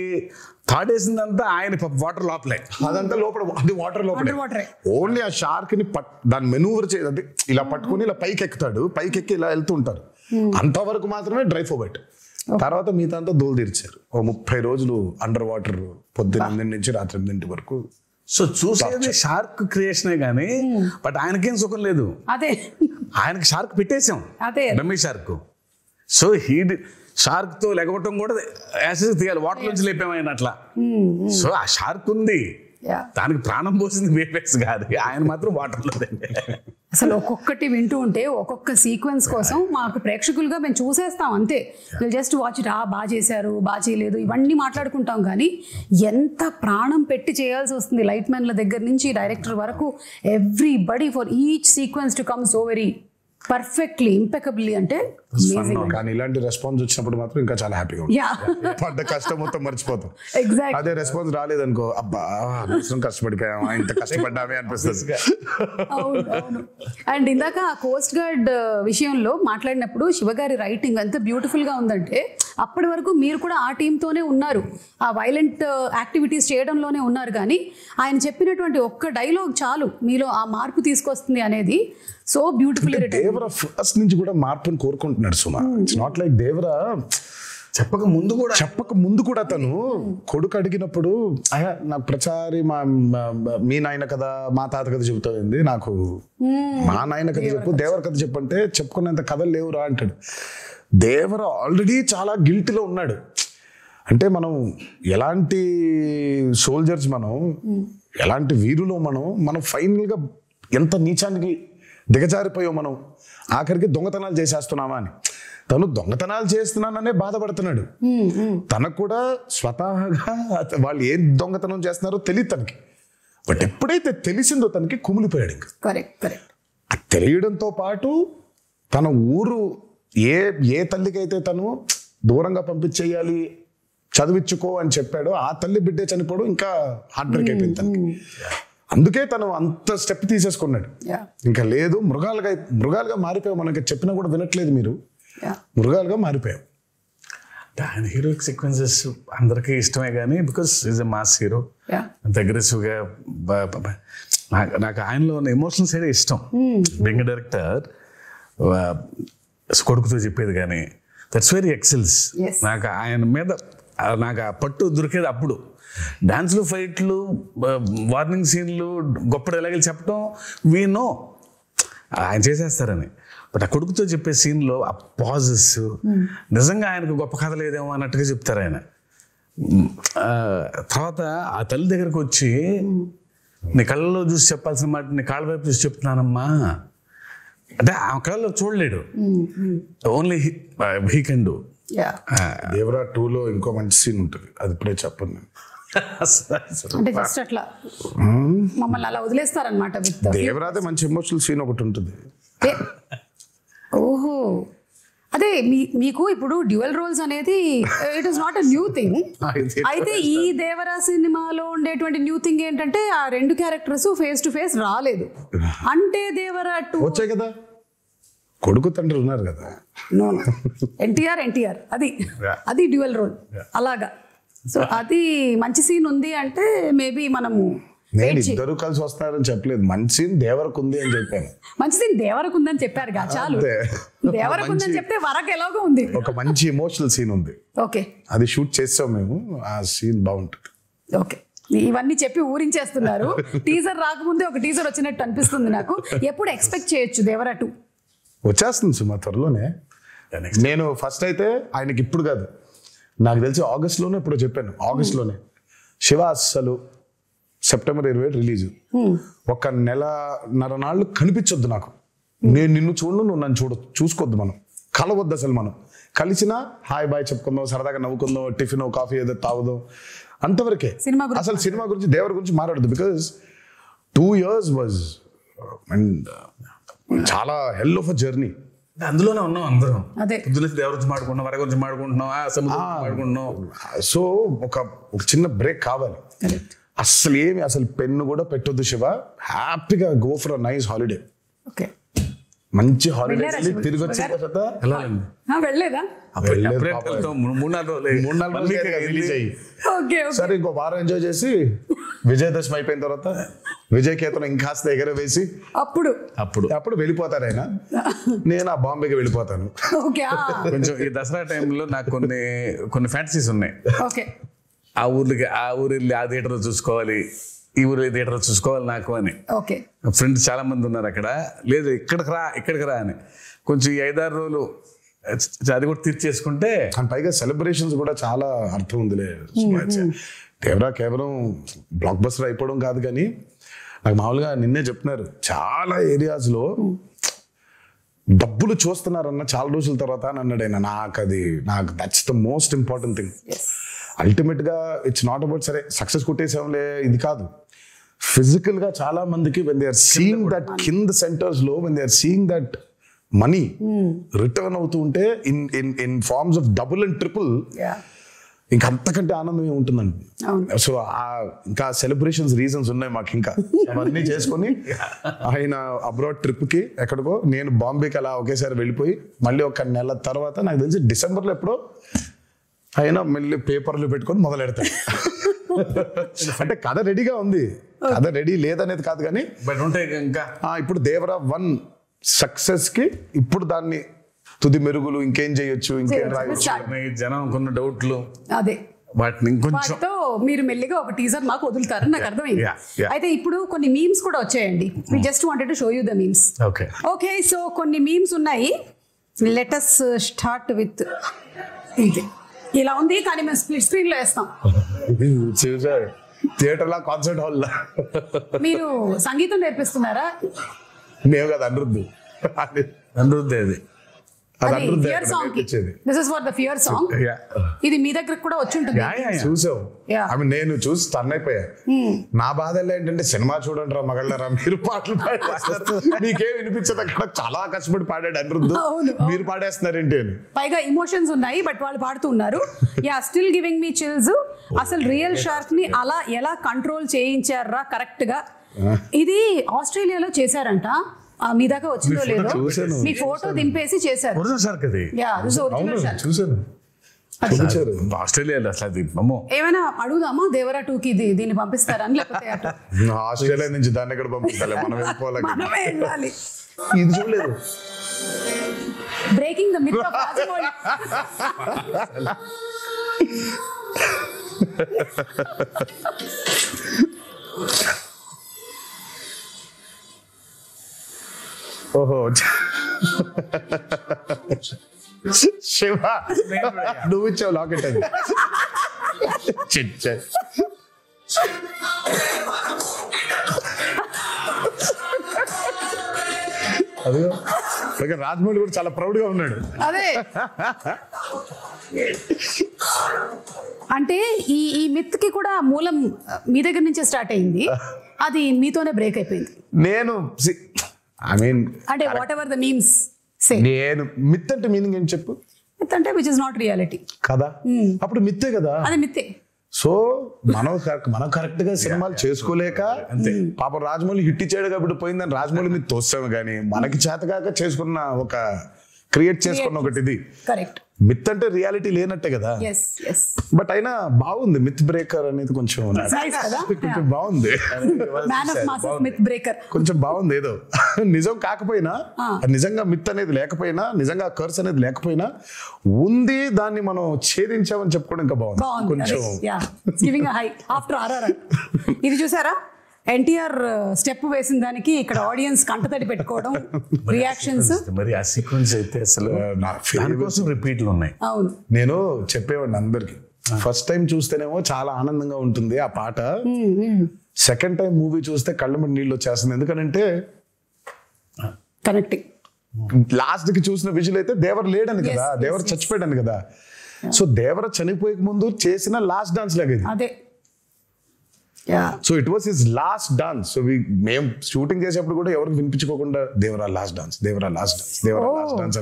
తాడేసిందంతా ఆయన వాటర్ లోపలే, అదంతా లోపల, అది వాటర్ లోపలే. ఓన్లీ ఆ షార్క్ ని దాన్ని మెనూవర్ చేయదు, ఇలా పట్టుకుని ఇలా పైకి ఎక్కుతాడు, పైకి ఎక్కి ఇలా వెళ్తూ ఉంటారు, అంతవరకు మాత్రమే డ్రై ఫర్ వెట్. తర్వాత మిగతా అంతా దోలు తీర్చారు. 30 రోజులు అండర్ వాటర్, పొద్దున్న 8 నుంచి రాత్రి 8 వరకు. సో చూసేది షార్క్ క్రియేషనే కానీ బట్ ఆయనకేం సుఖం లేదు. ఆయనకి షార్క్ పెట్టేసాం, డమ్మీ షార్క్. సో షార్క్ తో లెగవటం కూడా యాసిడ్ తీయాలి, వాటర్ నుంచి లేపామైనా అట్లా. సో ఆ షార్క్ ఉంది, దానికి ప్రాణం పోసింది వేపెక్స్ కాదు, ఆయన మాత్రం వాటర్ లో. అసలు ఒక్కొక్కటి వింటూ ఉంటే ఒక్కొక్క సీక్వెన్స్ కోసం మాకు ప్రేక్షకులుగా మేము చూసేస్తాం అంతే. జస్ట్ వాచ్ ఇట్, బాగా చేశారు, బాగా చేయలేదు, ఇవన్నీ మాట్లాడుకుంటాం. కానీ ఎంత ప్రాణం పెట్టి చేయాల్సి వస్తుంది లైట్ మ్యాన్ల దగ్గర నుంచి డైరెక్టర్ వరకు, everybody for each sequence to come so very perfectly impeccably. అంటే కానీ ఇలాంటి రెస్పాన్స్ వచ్చినప్పుడు మాత్రం ఇంకా చాలా హ్యాపీగా ఉంటుంది. పడ్డ కష్టం మొత్తం మర్చిపోతాం. అదే రెస్పాన్స్ రాలేదనుకో, అబ్బా కష్టపడిపోయామా, ఇంత కష్టపడ్డామే అనిపిస్తుంది. అండ్ ఇందాక ఆ కోస్ట్ గార్డ్ విషయంలో మాట్లాడినప్పుడు శివగారి రైటింగ్ ఎంత బ్యూటిఫుల్ గా ఉందంటే, అప్పటి వరకు మీరు కూడా ఆ టీంతోనే ఉన్నారు, ఆ వైలెంట్ యాక్టివిటీస్ చేయడంలోనే ఉన్నారు. కానీ ఆయన చెప్పినటువంటి ఒక్క డైలాగ్ చాలు మీలో ఆ మార్పు తీసుకొస్తుంది అనేది సో బ్యూటిఫుల్. దేవరా ఫస్ట్ నుంచి కూడా మార్పుని కోరుకుంటున్నాడు సుమా. ఇట్స్ నాట్ లైక్ దేవరా చెప్పక ముందు కూడా తను కొడుకు అడిగినప్పుడు, అయ్యా నాకు ప్రచారి మీ నాయన కథ మా తాత కథ చెబుతుంది, నాకు మా నాయన కథ చెప్పు, దేవర కథ చెప్పంటే చెప్పుకునేంత కథలు లేవురా అంటాడు. దేవర ఆల్రెడీ చాలా గిల్టీలో ఉన్నాడు. అంటే మనం ఎలాంటి సోల్జర్స్, మనం ఎలాంటి వీరులో మనం ఫైనల్గా ఎంత నీచానికి దిగజారిపోయాం మనం, ఆఖరికి దొంగతనాలు చేసేస్తున్నామా అని. తను దొంగతనాలు చేస్తున్నాననే బాధపడుతున్నాడు. తనకు కూడా స్వతహాగా వాళ్ళు ఏం దొంగతనం చేస్తున్నారో తెలియదు తనకి. బట్ ఎప్పుడైతే తెలిసిందో తనకి కుమిలిపోయాడు. ఇంకా తెలియడంతో పాటు తన ఊరు ఏ తల్లికైతే తను దూరంగా పంపించేయాలి, చదివించుకో అని చెప్పాడో, ఆ తల్లి బిడ్డే చనిపోవడం ఇంకా హార్ట్ బ్రేక్ అయిపోయింది తనకి. అందుకే తను అంత స్టెప్ తీసేసుకున్నాడు. ఇంకా లేదు, మృగాలుగా మారిపోయావు, మనకి చెప్పినా కూడా వినట్లేదు మీరు, మృగాలుగా మారిపోయావు. ఆయన హీరోయిక్ సీక్వెన్సెస్ అందరికీ ఇష్టమే కానీ because is a mass hero, అగ్రెసివ్గా. నాకు ఆయనలో ఉన్న ఎమోషనల్ సైడ్ ఇష్టం. బెంగ డైరెక్టర్ కొడుకుతో చెప్పేది కానీ దట్స్ వెరీ ఎక్సెల్స్. నాకు ఆయన మీద నాకు ఆ పట్టు దొరికేది అప్పుడు. డాన్స్లు, ఫైట్లు, వార్నింగ్ సీన్లు, గొప్ప డైలాగులు చెప్పడం వీ నో ఆయన చేసేస్తారని. బట్ ఆ కొడుకుతో చెప్పే సీన్లో ఆ పాజెస్ నిజంగా ఆయనకు గొప్ప కథ లేదేమో అన్నట్టుగా చెప్తారు ఆయన. తర్వాత ఆ తల్లి దగ్గరకు వచ్చి, నీ కళ్ళలో చూసి చెప్పాల్సిన మాట నీ కాళ్ళ వైపు చూసి చెప్తున్నానమ్మా అంటే ఆ కళ్ళలో చూడలేడు, only he can do. Devara 2లో ఇంకో మంచి సీన్ ఉంటుంది, అది ఇప్పుడే చెప్పండి. అంటే జస్ట్ అట్లా మమ్మల్ని అలా వదిలేస్తారనమాట. దేవరాదే మంచి ఎమోషనల్ సీన్ ఒకటి ఉంటుంది. ఓహో, అదే మీకు ఇప్పుడు డ్యూయల్ రోల్స్ అనేది it is not a new thing. అయితే ఈ దేవరా సినిమాలో ఉండేటువంటి న్యూ థింగ్ ఏంటంటే ఆ 2 క్యారెక్టర్స్ ఫేస్ టు ఫేస్ రాలేదు. అంటే దేవరా 2 వచ్చాయి కదా, కొడుకు తండ్రి ఉన్నారు కదా. నో ఎన్టీఆర్ అది డ్యూయల్ రోల్ అలాగా. సో అది మంచి సీన్ ఉంది అంటే మేబీ మనము నేను ఇద్దరు కలిసి వస్తారని చెప్పలేదు, మంచి సీన్ దేవరకు ఉంది అని చెప్పాను. మంచి సీన్ దేవరకు ఉందని చెప్పారు కదా, చాలు. దేవరకు ఉందని చెప్తే వరకు ఎలాగో ఉంది, ఒక మంచి ఎమోషనల్ సీన్ ఉంది. ఓకే, అది షూట్ చేసాం మేము, ఆ సీన్ బాగుంటుంది. ఓకే, ఇవన్నీ చెప్పి ఊరించేస్తున్నారు. టీజర్ రాకముందే ఒక టీజర్ వచ్చినట్టు అనిపిస్తుంది నాకు. ఎప్పుడు ఎక్స్పెక్ట్ చేయొచ్చు దేవరా 2? వచ్చేస్తుంది సుమా త్వరలోనే. నేను ఫస్ట్ అయితే ఆయనకి ఇప్పుడు కాదు, నాకు తెలిసి ఆగస్ట్లోనే ఇప్పుడు చెప్పాను, ఆగస్ట్లోనే శివ అస్సలు సెప్టెంబర్ 27 రిలీజ్. 1 నెలన్నర నాళ్ళు కనిపించొద్దు నాకు, నేను నిన్ను చూడను, నువ్వు నన్ను చూసుకోవద్దు, మనం కలవద్దు అసలు. మనం కలిసినా హాయ్ బాయ్ చెప్పుకుందాం, సరదాగా నవ్వుకుందాం, టిఫిన్ కాఫీ ఏదో తాగుదాం, అంతవరకే. అసలు సినిమా గురించి దేవర గురించి మాట్లాడదు. బికాజ్ 2 years వాజ్ అండ్ చాలా హెల్ ఆఫ్ అ జర్నీ. అందులోనే ఉన్నాం అందరం. అదే పొద్దున దేవుడి గురించి మాడుకుంటున్నాం, వర గురించి మాడుకుంటున్నాం, సముద్రం మాడుకుంటున్నాం. సో ఒక చిన్న బ్రేక్ కావాలి. అసలు పెన్ను కూడా పెట్టొద్దు శివ, హ్యాపీగా go for a nice holiday. Okay, మంచి హాలిడే తిరిగి వచ్చిన తర్వాత వెళ్ళాలండి. వెళ్ళలేదా? సరే ఇంకో వారం ఎంజాయ్ చేసి విజయదశమి అయిపోయిన తర్వాత విజయ్ కేతనం ఇంకాస్త ఎగరవేసి అప్పుడు వెళ్ళిపోతారు ఆయన. నేను ఆ బాంబేకి వెళ్ళిపోతాను. కొంచెం ఈ దసరా టైంలో నాకు కొన్ని ఫ్యాంటసీస్ ఉన్నాయి. ఆ ఊరు వెళ్ళి ఆ థియేటర్ చూసుకోవాలి, ఈ ఊరు థియేటర్ చూసుకోవాలి నాకు అని. ఫ్రెండ్స్ చాలా మంది ఉన్నారు అక్కడ. లేదు ఇక్కడికి రా అని కొంచెం ఈ 5-6 రోజులు అది కూడా తీర్చేసుకుంటే. పైగా సెలబ్రేషన్స్ కూడా చాలా అర్థం ఉందిలే. దేవరా కేవలం బ్లాక్ బస్టర్ అయిపోవడం కాదు, కానీ నాకు మామూలుగా నిన్నే చెప్తున్నారు చాలా ఏరియాస్ లో డబ్బులు చూస్తున్నారన్న చాలా రోజుల తర్వాత అని అన్నాడు ఆయన. నాకు that's the most important thing. Ultimate గా ఇట్స్ నాట్ అబౌట్ సరే సక్సెస్ కొట్టేసాంలే ఇది కాదు. ఫిజికల్ గా చాలా మందికి when they are seeing that కింద సెంటర్స్ లో when they are seeing that money return అవుతూ ఉంటే in forms of double and triple, ఇంకా అంతకంటే ఆనందం ఉంటుందండి. సో ఇంకా సెలబ్రేషన్స్ రీజన్స్ ఉన్నాయి మాకు. ఇంకా అవన్నీ చేసుకొని ఆయన అబ్రాడ్ ట్రిప్ కి ఎక్కడికో, నేను బాంబేకి అలా ఒకేసారి వెళ్ళిపోయి మళ్ళీ 1 నెల తర్వాత నాకు తెలిసి డిసెంబర్లో ఎప్పుడో ఆయన మళ్ళీ పేపర్లు పెట్టుకొని మొదలెడతాడు. అంటే కథ రెడీగా ఉంది, కథ రెడీ లేదనేది కాదు, కానీ బట్ ఉంటాయి ఇంకా. ఇప్పుడు దేవరా 1 సక్సెస్ కి ఇప్పుడు దాన్ని తుది మెరుగులు ఇంకేం చేయొచ్చు, ఇంకేం రాయొచ్చు, జనం కొన్ని డౌట్లు, అదే వాటిని ఇంకొంచెం మీరు మెల్లిగా ఒక టీజర్ మాకు వదులుతారని నాకు అర్థమైంది. అయితే ఇప్పుడు కొన్ని మీమ్స్ కూడా వచ్చాయండి. We just wanted to show you the memes. Okay, so కొన్ని మీమ్స్ ఉన్నాయి. లెట్ us స్టార్ట్ విత్ ఇది. ఇలా ఉంది కానీ మేము స్ప్లిట్ స్క్రీన్ లో వేస్తాం. థియేటర్ లా, కాన్సర్ట్ హాల్ లా. మీరు సంగీతం నేర్పిస్తున్నారా? మేము కదా అనిరుద్ధు అది fear song. This is for the fear song. ఇది మీ దగ్గర కూడా వచ్చి ఉంటుంది. చూసావు? నేను చూసి స్టన్ అయిపోయా. నా బాధ ఏంటంటే సినిమా చూడండి రా మగళ్ళరా, మీరు పాటలు పాడేస్తారు, మీకేం వినిపించదు. అక్కడ చాలా కష్టపడి పాడాడు అనిరుద్ధు, మీరు పాడేస్తున్నారేంటి అని. పైగా ఇమోషన్స్ ఉన్నాయి బట్ వాళ్ళు పాడుతూ ఉన్నారు. Yeah, still giving me chills. అసలు రియల్ షార్క్ ని అలా ఎలా కంట్రోల్ చేయించారా కరెక్ట్ గా? ఇది ఆస్ట్రేలియాలో చేశారంట. మీ దాకా వచ్చిందో లేదో, మీ ఫోటో దింపేసి చేశారు. ఆస్ట్రేలియాలో ఏమైనా అడుగుదామా దేవరా 2కి దీన్ని పంపిస్తారని, లేకపోతే ఆస్ట్రేలియా నుంచి దాన్ని ఎక్కడ పంపిస్తాలే, మనం వెళ్ళాలి. ఇది చూడలేదు. Breaking the myth of Rajamouli. ఓహో శివ, నువ్వు ఇచ్చావు లాకెట్ అది. అదిగో రాజమౌళి కూడా చాలా ప్రౌడ్ గా ఉన్నాడు. అదే అంటే ఈ మిత్ కి కూడా మూలం మీ దగ్గర నుంచే స్టార్ట్ అయింది, అది మీతోనే బ్రేక్ అయిపోయింది. నేను అంటే వాట్ ఎవర్ ద మీమ్స్ సే, నేను మిత్ అంటే మీనింగ్ ఏం చెప్పు? మిత్ అంటే విచ్ ఇస్ నాట్ రియాలిటీ కదా, అప్పుడు మిత్తే కదా. అది మిత్తే. సో మనం కరెక్ట్ గా సినిమాలు చేసుకోలేక పాపం రాజమౌళి హిట్ ఇచ్చాడు కాబట్టి పోయిందని రాజమౌళి మీద తోస్తాము, కానీ మనకి చేతకాక చేసుకున్న ఒక క్రియేట్ చేసుకున్న ఒకటి ఇది. కరెక్ట్. మిత్ అంటే రియాలిటీ లేనట్టే కదా. బట్ అయినా బాగుంది మిత్ బ్రేకర్ అనేది, కొంచెం బాగుంది. కొంచెం బాగుంది. ఏదో నిజం కాకపోయినా, నిజంగా మిత్ అనేది లేకపోయినా, నిజంగా కర్స్ అనేది లేకపోయినా ఉంది, దాన్ని మనం ఛేదించామని చెప్పుకోవడం ఇంకా బాగుంది కొంచెం. ఇది చూసారా, ఎన్టీఆర్ స్టెప్ వేసిన దానికి ఇక్కడ ఆడియన్స్ కంటతడి పెట్టుకోవడం, రియాక్షన్స్. మరి ఆ సీక్వెన్స్ అయితే అసలు దానికోసం రిపీట్లు ఉన్నాయి. అవును, నేను చెప్పేవాడిని అందరికి, ఫస్ట్ టైం చూస్తేనేమో చాలా ఆనందంగా ఉంటుంది ఆ పాట, సెకండ్ టైం మూవీ చూస్తే కళ్ళ మీద నీళ్ళు వచ్చేస్తుంది. ఎందుకంటే కనెక్టింగ్. లాస్ట్ కి చూసిన విజువల్ అయితే దేవర లేడని కదా, దేవర చచ్చిపోయాడని కదా. సో దేవర చనిపోయే ముందు చేసిన లాస్ట్ డాన్స్ లాగా ఇది. అదే so it was his last dance. So మేము షూటింగ్ చేసేప్పుడు కూడా ఎవరికి వినిపించుకోకుండా Devara last dance, Devara last dance, Devara last dance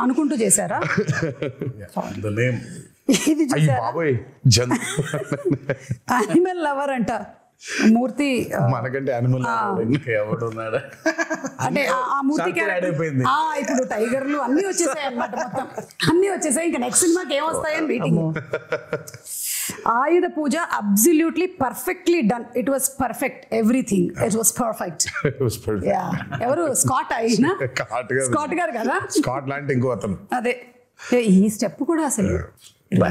అనుకుంటూ చేశారా? ఇది అయ్యి బాబోయ్, యానిమల్ లవర్ అంట మూర్తి. మనకంటే యానిమల్ ఎవడున్నాడా అంటే ఆ మూర్తి ఇప్పుడు టైగర్లు అన్ని వచ్చేసాయి అన్నమాట, మొత్తం అన్ని వచ్చేసాయి. ఇంకా నెక్స్ట్ సినిమాకి ఏమొస్తాయని waiting. Ayudha Puja absolutely perfectly done. It was perfect, everything it was perfect. ఎవరు స్కాట్ అయినా స్కాట్ గారు కదా, స్కాట్ లాంటి ఇంకో అతను. అదే ఈ స్టెప్ కూడా అసలు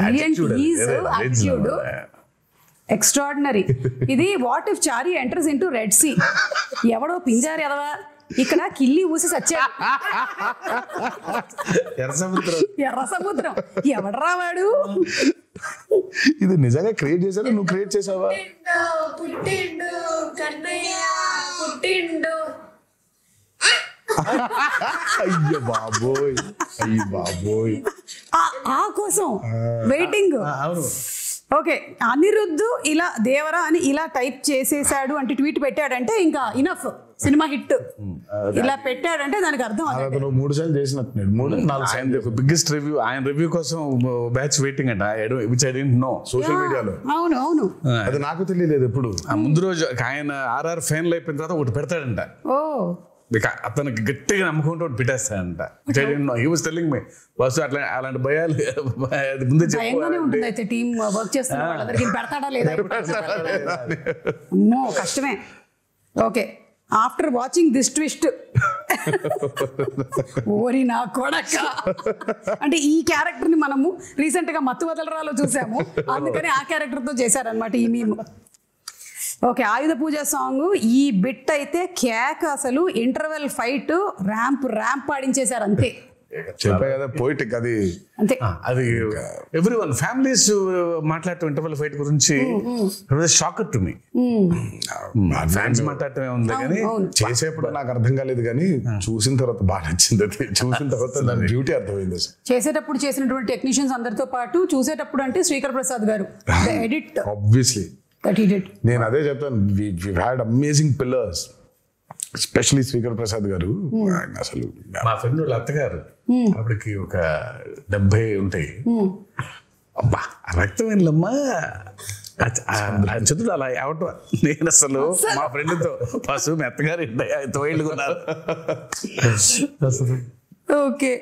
యాటిట్యూడ్ ఎక్స్ట్రాడినరీ. ఇది what if Chari enters into Red Sea. ఎవడో పింజారి ఎదవా ఇక్కడ కిల్లి ఊసి సచ్చాడు. ఎర్ర సముద్రం ఎవడరా వాడు? ఇది నిజంగా క్రియేట్ చేశారా, నువ్వు క్రియేట్ చేసావా? అయ్యో బాబోయ్, అయ్యో బాబోయ్, ఆ కోసం వెయిటింగ్. ఓకే, అనిరుద్ధ్ ఇలా దేవరా అని ఇలా టైప్ చేసేసాడు అంటే, ట్వీట్ పెట్టాడంటే ఇంకా ఇనఫ్, సినిమా హిట్. ఇలా పెట్టాడంటే దానికి అర్థం 3 సార్లు చేసినట్టున్నాడు, 3-4 సార్లు. బిగ్గెస్ట్ రివ్యూ, ఆయన రివ్యూ కోసం బ్యాచ్ వెయిటింగ్ అంట, which I didn't know. Social మీడియాలో. అవును అవును, అది నాకు తెలియలేదు ఎప్పుడు. ముందు రోజు ఆయన RR ఫైనల్ అయిపోయిన తర్వాత ఒకటి పెడతాడంట. ఓ అతనికి గట్టిగా నమ్ముకుంటూ ఒకటి పెట్టేస్తాడంట. హీ వాస్ టెల్లింగ్ మీ బస్సు అట్లా అలాంటి భయాలు ముందే ఉంటుంది. అయితే టీమ్ వర్క్ చేస్తున్న వాళ్ళందరికీ పెడతాడా లేదా? అమ్మో కష్టమే. Okay, after watching this twist, ఓరి నా కొడక, అంటే ఈ క్యారెక్టర్ ని మనము రీసెంట్ గా మత్తు వదలరాలో చూసాము, అందుకని ఆ క్యారెక్టర్ తో చేశారనమాట ఈ మీమ్. ఓకే, ఆయుధ పూజ సాంగ్ ఈ బిట్ అయితే కేక్, అసలు ఇంటర్వెల్ ఫైట్ ర్యాంప్ ఆడించేశారు అంతే. చెప్పా కదా పోయిటిక్, అది అంతే. అది ఎవ్రీవన్ ఫ్యామిలీస్ మాట్లాడటం ఇంటర్వెల్ ఫైట్ గురించి షాక్ టు మీ. ఫ్యాన్స్ మాట్లాడటమే ఉంది కానీ చేసేప్పుడు నాకు అర్థం కాలేదు, కానీ చూసిన తర్వాత బాగా నచ్చింది. అది చూసిన తర్వాత దాని బ్యూటీ అర్థమైంది. చేసేటప్పుడు చేసినటువంటి టెక్నీషియన్స్ అందరితో పాటు చూసేటప్పుడు అంటే శ్రీకర్ ప్రసాద్ గారు edit obviously that he did. నేను అదే చెప్తాను, we've had amazing pillars, especially Srikar Prasad గారు. అసలు మా ఫ్రెండ్ వాళ్ళ అత్తగారు అప్పటికి ఒక 70 ఉంటాయి. అబ్బా రక్తం వెళ్ళమ్మా చదువు అలా అవటం. నేను అసలు మా ఫ్రెండ్తో పశువు మీ అత్తగారు 9 ఏళ్ళు కొన్నారు. ఓకే,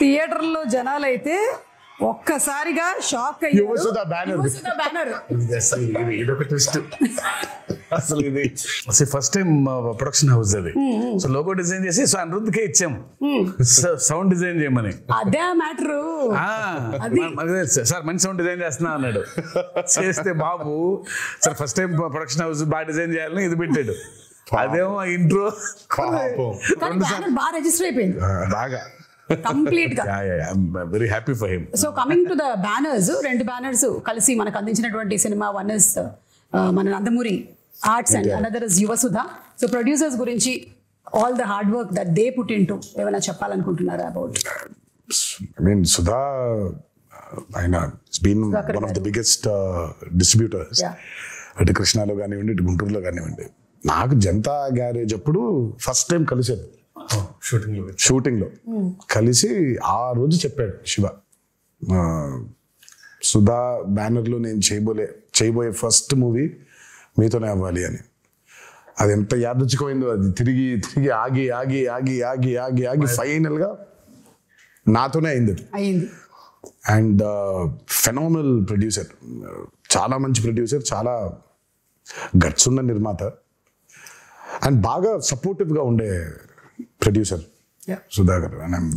థియేటర్లో జనాలైతే ఒక్కసారిగా షాక్ అయ్యారు. ఇదొక ట్విస్ట్ అసలు. ఇది ఫస్ట్ టైం ప్రొడక్షన్ హౌస్ అది. సో లోగో డిజైన్ చేసి సో అనిరుద్ధ్కే ఇచ్చాము సౌండ్ డిజైన్ చేయమని. అదే మ్యాటర్. సార్ మంచి సౌండ్ డిజైన్ చేస్తున్నా అన్నాడు. చేస్తే బాబు sir first time production house బాగా డిజైన్ చేయాలని ఇది పెట్టాడు. అదేమో ఇంట్రో బాగా రిజిస్టర్ అయిపోయింది బాగా కంప్లీట్ గా. Very happy for him. So coming to the banners, 2 banners కలిసి మనకు అందించినటువంటి సినిమా. వన్ ఇస్ మన Nandamuri arts and another is Yuvasudha. So producers గురించి all the hard work that they put into ఏమైనా చెప్పాలనుకుంటున్నారా అబౌట్? ఐ మీన్ సుధా, ఆయన been one of the biggest distributors. అటు కృష్ణాలో కానివ్వండి, ఇటు గుంటూరులో కానివ్వండి. నాకు జనతా గ్యారేజ్ అప్పుడు ఫస్ట్ టైం కలిసాను షూటింగ్ లో కలిసి. ఆ రోజు చెప్పాడు శివ, సుధా బ్యానర్ లో నేను చేయబోయే ఫస్ట్ మూవీ మీతోనే అవ్వాలి అని. అది ఎంత యాదృచ్ఛికమైందో. అది తిరిగి ఆగి ఫైనల్ గా నాతోనే అయింది. అండ్ ఫెనామినల్ ప్రొడ్యూసర్, చాలా మంచి ప్రొడ్యూసర్, చాలా గట్స్ ఉన్న నిర్మాత, అండ్ బాగా సపోర్టివ్ గా ఉండే producer Sudhakar. And I'm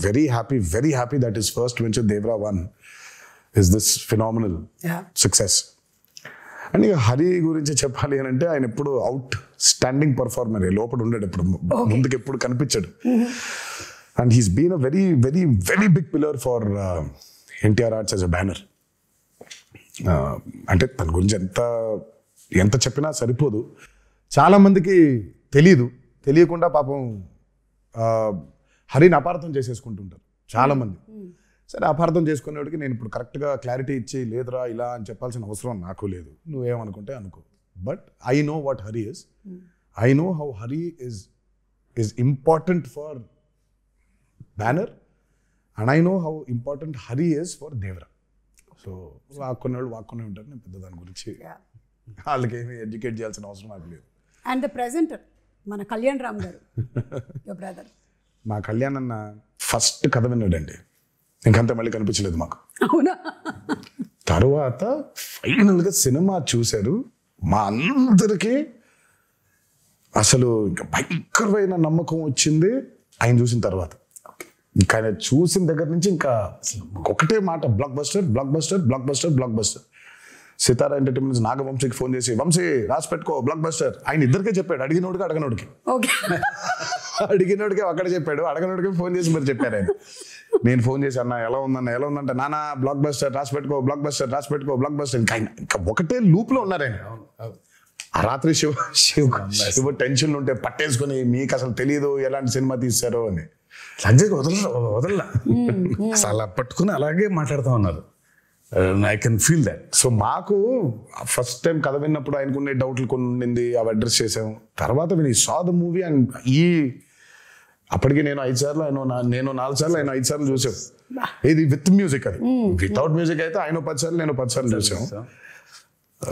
very happy that his first venture Devara 1 is this phenomenal success. And ఇక హరి గురించి చెప్పాలి అని అంటే, ఆయన ఎప్పుడు అవుట్ స్టాండింగ్ పర్ఫార్మర్, లోపల ఉండేది, ఎప్పుడు ముందుకు ఎప్పుడు కనిపించాడు. And he's been a very big pillar for NTR Arts as a banner. అంటే తన గురించి ఎంత చెప్పినా సరిపోదు. చాలా మందికి తెలియకుండా పాపం హరిని అపార్థం చేసేసుకుంటుంటారు చాలా మంది. సరే అపార్థం చేసుకునేవాడికి నేను ఇప్పుడు కరెక్ట్గా క్లారిటీ ఇచ్చి లేదురా ఇలా అని చెప్పాల్సిన అవసరం నాకు లేదు, నువ్వేమనుకుంటే అనుకో. But I know what Hari is, I know how Hari is important for banner and I know how important Hari is for Devara. So వాక్కునే ఉంటారు, నేను పెద్ద దాని గురించి వాళ్ళకి ఏమి ఎడ్యుకేట్ చేయాల్సిన అవసరం నాకు లేదు. అండ్ ద ప్రెజెంటర్ మన కళ్యాణ్ రామ్ గారు, యువర్ బ్రదర్. మా కళ్యాణ్ అన్న ఫస్ట్ కథ విన్నాడండి, ఇంకంతా మళ్ళీ కనిపించలేదు మాకు. అవునా? తర్వాత ఫైనల్గా సినిమా చూశారు, మా అందరికీ అసలు ఇంకా భయంకరమైన నమ్మకం వచ్చింది ఆయన చూసిన తర్వాత. ఇంకా ఆయన చూసిన దగ్గర నుంచి ఇంకా ఒకటే మాట, blockbuster blockbuster blockbuster blockbuster. Sithara entertainments నాగవంశీకి ఫోన్ చేసి, వంశీ రాసి పెట్టుకో బ్లాక్ బస్టర్, ఆయన ఇద్దరికే చెప్పాడు, అడిగినోడికి అడగనోడికి. అడిగినోడికి అక్కడ చెప్పాడు, అడగనోడికి ఫోన్ చేసి మరి చెప్పారు ఆయన. నేను ఫోన్ చేసి అన్న ఎలా ఉందంటే నానా బ్లాక్ బస్టర్ రాసి పెట్టుకో బ్లాక్ బస్టర్ రాసి పెట్టుకో బ్లాక్ బస్టర్. ఇంకా ఒకటే లూప్ లో ఉన్నారు ఆయన. ఆ రాత్రి శివ టెన్షన్లు ఉంటే పట్టేసుకుని మీకు అసలు తెలియదు ఎలాంటి సినిమా తీశారో అని. సంజయ్ వదలలా అసలు అలా పట్టుకుని అలాగే మాట్లాడుతూ ఉన్నారు. I can feel that. So మాకు ఫస్ట్ టైం కథ విన్నప్పుడు ఆయనకున్న డౌట్లు కొన్ని ఉండింది, అవి అడ్రస్ చేసాము. తర్వాత విని సా ద మూవీ అండ్ అప్పటికి నేను 5 సార్లు, నేను 4 సార్లు, ఆయన 5 సార్లు చూసాం. ఇది విత్ మ్యూజిక్, అది వితౌట్ మ్యూజిక్ అయితే ఆయన 10 సార్లు నేను 10 సార్లు చూసాం,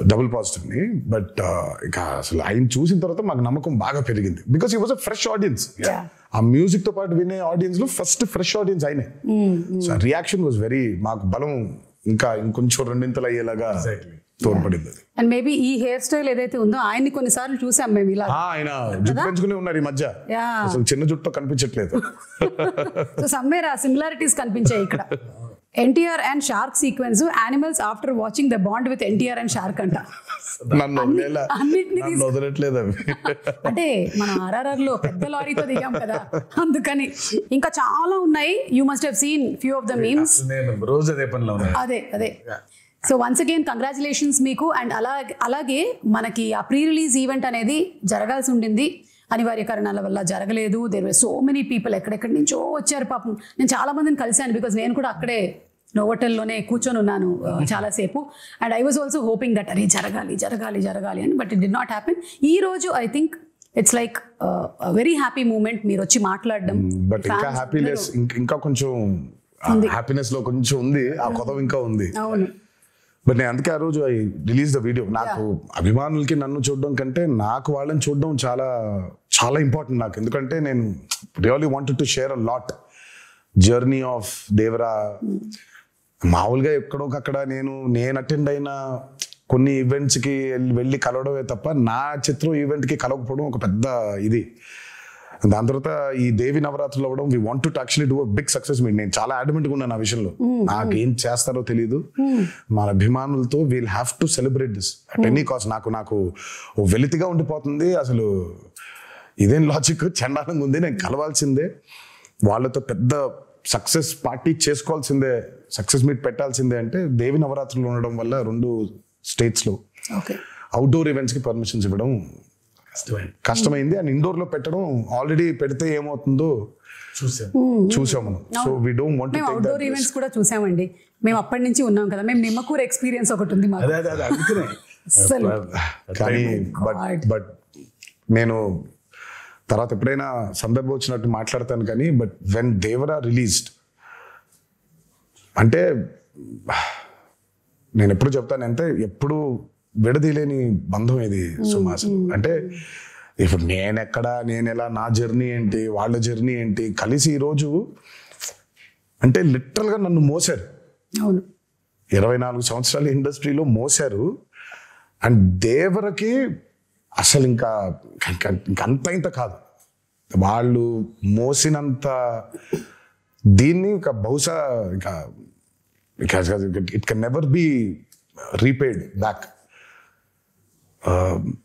డబుల్ పాజిటివ్ని. బట్ ఇక అసలు ఆయన చూసిన తర్వాత మాకు నమ్మకం బాగా పెరిగింది, because he was a fresh audience. ఆ మ్యూజిక్ తో పాటు వినే ఆడియన్స్ లో ఫస్ట్ ఫ్రెష్ ఆడియన్స్ ఆయనే. సో రియాక్షన్ వాజ్ వెరీ, మాకు బలం ఇంకొంచెం రెండింతలు అయ్యేలాగా తోడ్పడింది. అండ్ మేబీ ఈ హెయిర్ స్టైల్ ఏదైతే ఉందో ఆయన్ని కొన్నిసార్లు చూసాం మేము ఇలా. ఆయన జుట్టు పెంచుకునే ఉన్నారు ఈ మధ్య, అసలు చిన్న జుట్టు కనిపించట్లేదు. సో సమ్వేర్ ఆ సిమిలారిటీస్ కనిపించాయి ఇక్కడ. NTR and shark sequence, animals after watching the bond with NTR and shark అంట. నన్ను వదలట్లేదు అవి. అంటే మనం RRR లో పెద్ద లారీతో దిగాం కదా, అందుకని. ఇంకా చాలా ఉన్నాయి, you must have seen few of the memes. రోజు అదే పనిలో ఉన్నాయి. అదే సో వన్స్ అగైన్ కంగ్రాచులేషన్స్ మీకు. అండ్ అలాగే మనకి ఆ ప్రీ రిలీజ్ ఈవెంట్ అనేది జరగాల్సి ఉండింది, అనివార్య కారణాల వల్ల జరగలేదు. There were so many people, ఎక్కడెక్కడి నుంచో వచ్చారు పాపం. నేను చాలా మందిని కలిశాను, బికాజ్ నేను కూడా అక్కడే నోవోటెల్లోనే కూర్చొని ఉన్నాను చాలాసేపు. And I was also hoping that అరే జరగాలి అని, but it did not happen. ఈ రోజు I think it's like very happy moment, మీరు వచ్చి మాట్లాడడం. బట్ ఇంకా హ్యాపీనెస్, ఇంకా కొంచెం హ్యాపీనెస్ లో కొంచెం ఉంది, ఆ కొత్త ఇంకా ఉంది. అవును. బట్ నేను అందుకే ఆ రోజు ఐ రిలీజ్ ద వీడియో. నాకు అభిమానులకి నన్ను చూడడం కంటే నాకు వాళ్ళని చూడడం చాలా చాలా ఇంపార్టెంట్ నాకు. ఎందుకంటే నేను really wanted to share a lot journey of Devara. మామూలుగా ఎక్కడోకక్కడ నేను అటెండ్ అయిన కొన్ని ఈవెంట్స్కి వెళ్ళి కలవడమే తప్ప నా చిత్రం ఈవెంట్కి కలవకపోవడం ఒక పెద్ద ఇది. దాని తర్వాత ఈ దేవి నవరాత్రులు అవ్వడం, we want to actually do a big success meet. నేను చాలా అడ్మెంట్గా ఉన్నాను ఆ విషయంలో. నాకేం చేస్తారో తెలియదు, మన అభిమానులతో we'll have to celebrate this at any cost. నాకు వెలితిగా ఉండిపోతుంది అసలు, ఇదేం లాజిక్, చండాలంగా ఉంది. నేను కలవాల్సిందే, వాళ్ళతో పెద్ద సక్సెస్ పార్టీ చేసుకోవాల్సిందే, సక్సెస్ మీట్ పెట్టాల్సిందే. అంటే దేవి నవరాత్రులు ఉండడం వల్ల 2 స్టేట్స్లో అవుట్డోర్ ఈవెంట్స్కి పర్మిషన్స్ ఇవ్వడం కష్టమైంది. అండ్ ఇండోర్ లో పెట్టడం, ఆల్రెడీ పెడితే ఏమవుతుందో చూసాం మనం. So we don't want to take that. Outdoor events కూడా చూసామండి, మేము అప్పటి నుంచి ఉన్నాం కదా. మేము నిమ్మకూరు ఎక్స్పీరియన్స్ ఒకటి ఉంది మాకు. కానీ బట్ నేను తర్వాత ఎప్పుడైనా సందర్భం వచ్చినట్టు మాట్లాడతాను కానీ, బట్ వెన్ దేవరా రిలీజ్డ్ అంటే నేను ఎప్పుడు చెప్తాను అంటే, ఎప్పుడు విడదీలేని బంధం ఇది సుమాస్. అంటే ఇప్పుడు నేనెలా, నా జర్నీ ఏంటి, వాళ్ళ జర్నీ ఏంటి, కలిసి ఈరోజు అంటే లిటరల్గా నన్ను మోసారు. 24 సంవత్సరాల ఇండస్ట్రీలో మోసారు. అండ్ దేవరకి అసలు ఇంకా ఇంత కాదు, వాళ్ళు మోసినంత దీన్ని ఇంకా బహుశా ఇంకా it can never be repaid back.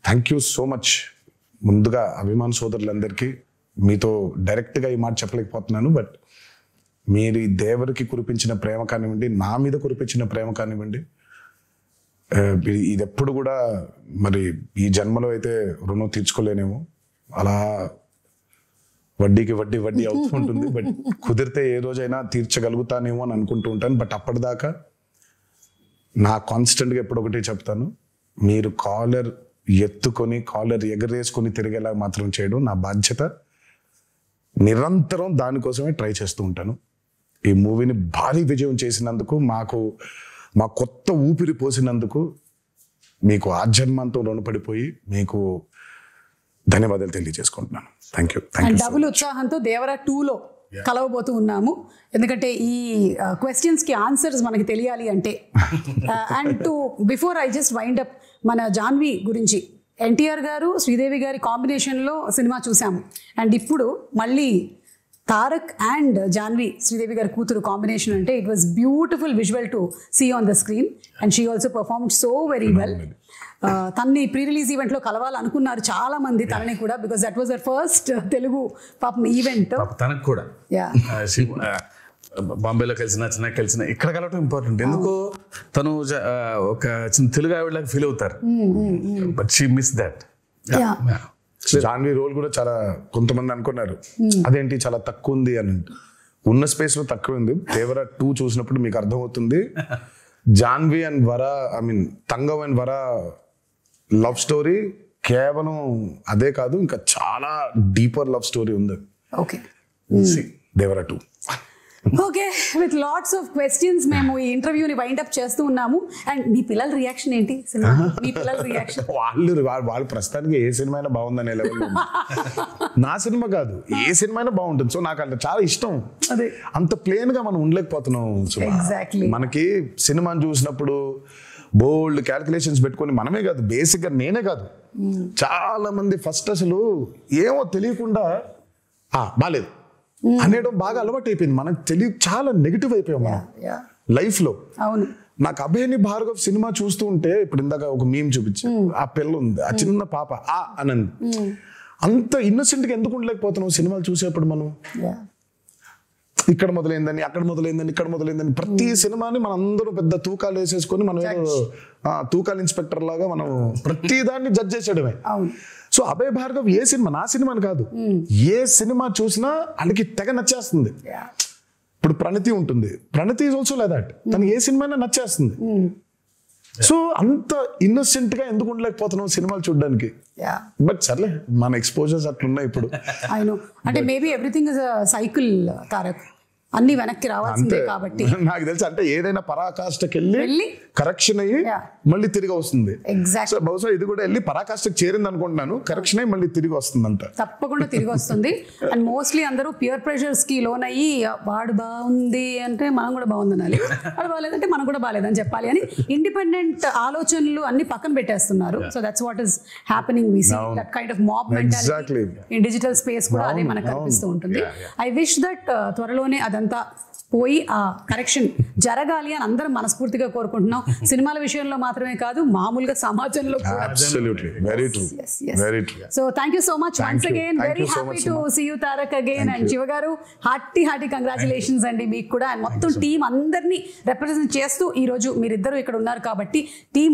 Thank you so much. ముందుగా అభిమాన సోదరులందరికీ మీతో డైరెక్ట్గా ఈ మాట చెప్పలేకపోతున్నాను, బట్ మీరు ఈ దేవరికి కురిపించిన ప్రేమ కానివ్వండి, నా మీద కురిపించిన ప్రేమ కానివ్వండి, ఇది ఎప్పుడు కూడా మరి ఈ జన్మలో అయితే రుణం తీర్చుకోలేనేమో. అలా వడ్డీకి వడ్డీ వడ్డీ అవుతూ ఉంటుంది. బట్ కుదిరితే ఏ రోజైనా తీర్చగలుగుతానేమో అని అనుకుంటూ ఉంటాను. బట్ అప్పటిదాకా నా కాన్స్టెంట్గా ఎప్పుడొకటి చెప్తాను, మీరు కాలర్ ఎత్తుకొని కాలర్ ఎగరేసుకొని తిరిగేలా మాత్రం చేయడం నా బాధ్యత. నిరంతరం దానికోసమే ట్రై చేస్తూ ఉంటాను. ఈ మూవీని భారీ విజయం చేసినందుకు, మా కొత్త ఊపిరి పోసినందుకు మీకు ఆజన్మాంతం రుణపడిపోయి మీకు ధన్యవాదాలు తెలియజేసుకుంటున్నాను. Thank you. అండ్ డబుల్ ఉత్సాహంతో దేవరా 2లో కలవబోతూ ఉన్నాము. ఎందుకంటే ఈ క్వశ్చన్స్కి ఆన్సర్స్ మనకి తెలియాలి అంటే. And before I just wind up, మన జాన్వి గురించి, ఎన్టీఆర్ గారు శ్రీదేవి గారి కాంబినేషన్లో సినిమా చూసాము. అండ్ ఇప్పుడు మళ్ళీ తారక్ అండ్ జాన్వి, శ్రీదేవి గారి కూతురు కాంబినేషన్ అంటే it was beautiful visual to see on the screen. And she also performed so very well. తన్ని ప్రీ రిలీజ్ ఈవెంట్లో కలవాలనుకున్నారు చాలా మంది తనని కూడా, because that was her first Telugu పాపం ఈవెంట్. తనకు కూడా బాంబేలో కలిసిన, చెన్నై కలిసిన, ఇక్కడ కలవటం ఇంపార్టెంట్. ఎందుకో తను ఒక చిన్న తెలుగు ఆవిడలాగా ఫీల్ అవుతారు. But she miss that. Janhvi role కూడా చాలా కొంతమంది అనుకున్నారు అదేంటి చాలా తక్కువ ఉంది అని. ఉన్న స్పేస్ లో తక్కువ ఉంది. దేవరా 2 చూసినప్పుడు మీకు అర్థమవుతుంది. Janhvi and Vara, I mean Thangav and Vara love story కేవలం అదే కాదు, ఇంకా చాలా డీపర్ లవ్ స్టోరీ ఉంది. Okay, Devara 2. Okay, with lots of questions మేము ఈ ఇంటర్వ్యూని వైండ్ అప్ చేస్తూ ఉన్నాము. అండ్ మీ పిల్లల రియాక్షన్ ఏంటి సినిమా? మీ పిల్లల రియాక్షన్? వాళ్ళు ప్రస్తుతానికి ఏ సినిమా అయినా బాగుందనే లెవెల్. నా సినిమా కాదు, ఏ సినిమా అయినా బాగుంటుంది. సో నాకు అంటే చాలా ఇష్టం. అంత ప్లేన్ గా మనం ఉండలేకపోతున్నాం. ఎగ్జాక్ట్లీ. మనకి సినిమాని చూసినప్పుడు బోల్డ్ క్యాల్కులేషన్స్ పెట్టుకొని, మనమే కాదు బేసిక్ గా నేనే కాదు చాలా మంది ఫస్ట్ అసలు ఏమో తెలియకుండా బాలేదు అనేయడం బాగా అలవాటు అయిపోయింది. మనకు చాలా నెగిటివ్ అయిపోయాం మనం లైఫ్ లో. అవును. నాకు అభయని భార్గవ్ సినిమా చూస్తూ ఉంటే, ఇప్పుడు ఇందాక ఒక మీమ్ చూపించి, ఆ పిల్ల ఉంది, ఆ చిన్న పాప అనంది, అంత ఇన్నోసెంట్ గా ఎందుకు ఉండలేకపోతున్నాం సినిమాలు చూసేప్పుడు మనం? ఇక్కడ మొదలైందని, అక్కడ మొదలైందని, ఇక్కడ మొదలైందని, ప్రతి సినిమాని మనం అందరూ పెద్ద తూకాలు వేసేసుకొని మనం ఏదో తూకాలు ఇన్స్పెక్టర్ లాగా మనం ప్రతి దాన్ని జడ్జ్ చేసేయడమే. సో అభయ్ భార్గవ్ ఏ సినిమా, నా సినిమాని కాదు, ఏ సినిమా చూసినా వాళ్ళకి తెగ నచ్చేస్తుంది. ఇప్పుడు ప్రణతి ఉంటుంది, ప్రణతి ఈజ్ ఆల్సో లైక్ దట్. తనకి ఏ సినిమా నచ్చేస్తుంది. సో అంత ఇన్నోసెంట్ గా ఎందుకు ఉండలేకపోతున్నాం సినిమాలు చూడడానికి? బట్ సర్లే, మన ఎక్స్పోజర్స్ అట్లున్నాయి ఇప్పుడు. అంటే maybe everything is a cycle Tarak, అన్ని వెనక్కి రావాల్సిందే కాబట్టి. నాకు తెలిసి అంటే ఏదైనా పరాకాష్ఠకి వెళ్ళి కరెక్షన్ అయ్యి మళ్ళీ తిరిగి వస్తుంది. సో బహుశా ఇది కూడా వెళ్ళి పరాకాష్ఠకి చేరింది అనుకుంటున్నాను. కరెక్షన్ అయ్యి మళ్ళీ తిరిగి వస్తుంది అంట. తప్పకుండా తిరిగి వస్తుంది. అండ్ మోస్ట్లీ అందరూ పియర్ ప్రెషర్స్ కి లోన్ అయ్యి, వాడు బాగుంది అంటే మనం కూడా బాగుంది అనాలి, వాడు బాగాలేదంటే మనం కూడా బాగాలేదని చెప్పాలి అని ఇండిపెండెంట్ ఆలోచనలు అన్ని పక్కన పెట్టేస్తున్నారు. So that's what is happening. We see that kind of mob mentality in digital space కూడా అదే మనకు కనిపిస్తూ ఉంటుంది. ఐ విష్ దట్ త్వరలోనే అదంతా పోయి ఆ కరెక్షన్ జరగాలి అని అందరం మనస్ఫూర్తిగా కోరుకుంటున్నాం. సినిమాల విషయంలో మాత్రమే కాదు, మామూలుగా సమాజంలో కూడా. So thank you so much once again. Very happy to see you Tarak again. And Shiva గారు, హార్టీ కంగ్రాచులేషన్స్ అండి మీకు కూడా. అండ్ మొత్తం టీం అందరినీ రిప్రజెంట్ చేస్తూ ఈ రోజు మీరిద్దరూ ఇక్కడ ఉన్నారు కాబట్టి టీం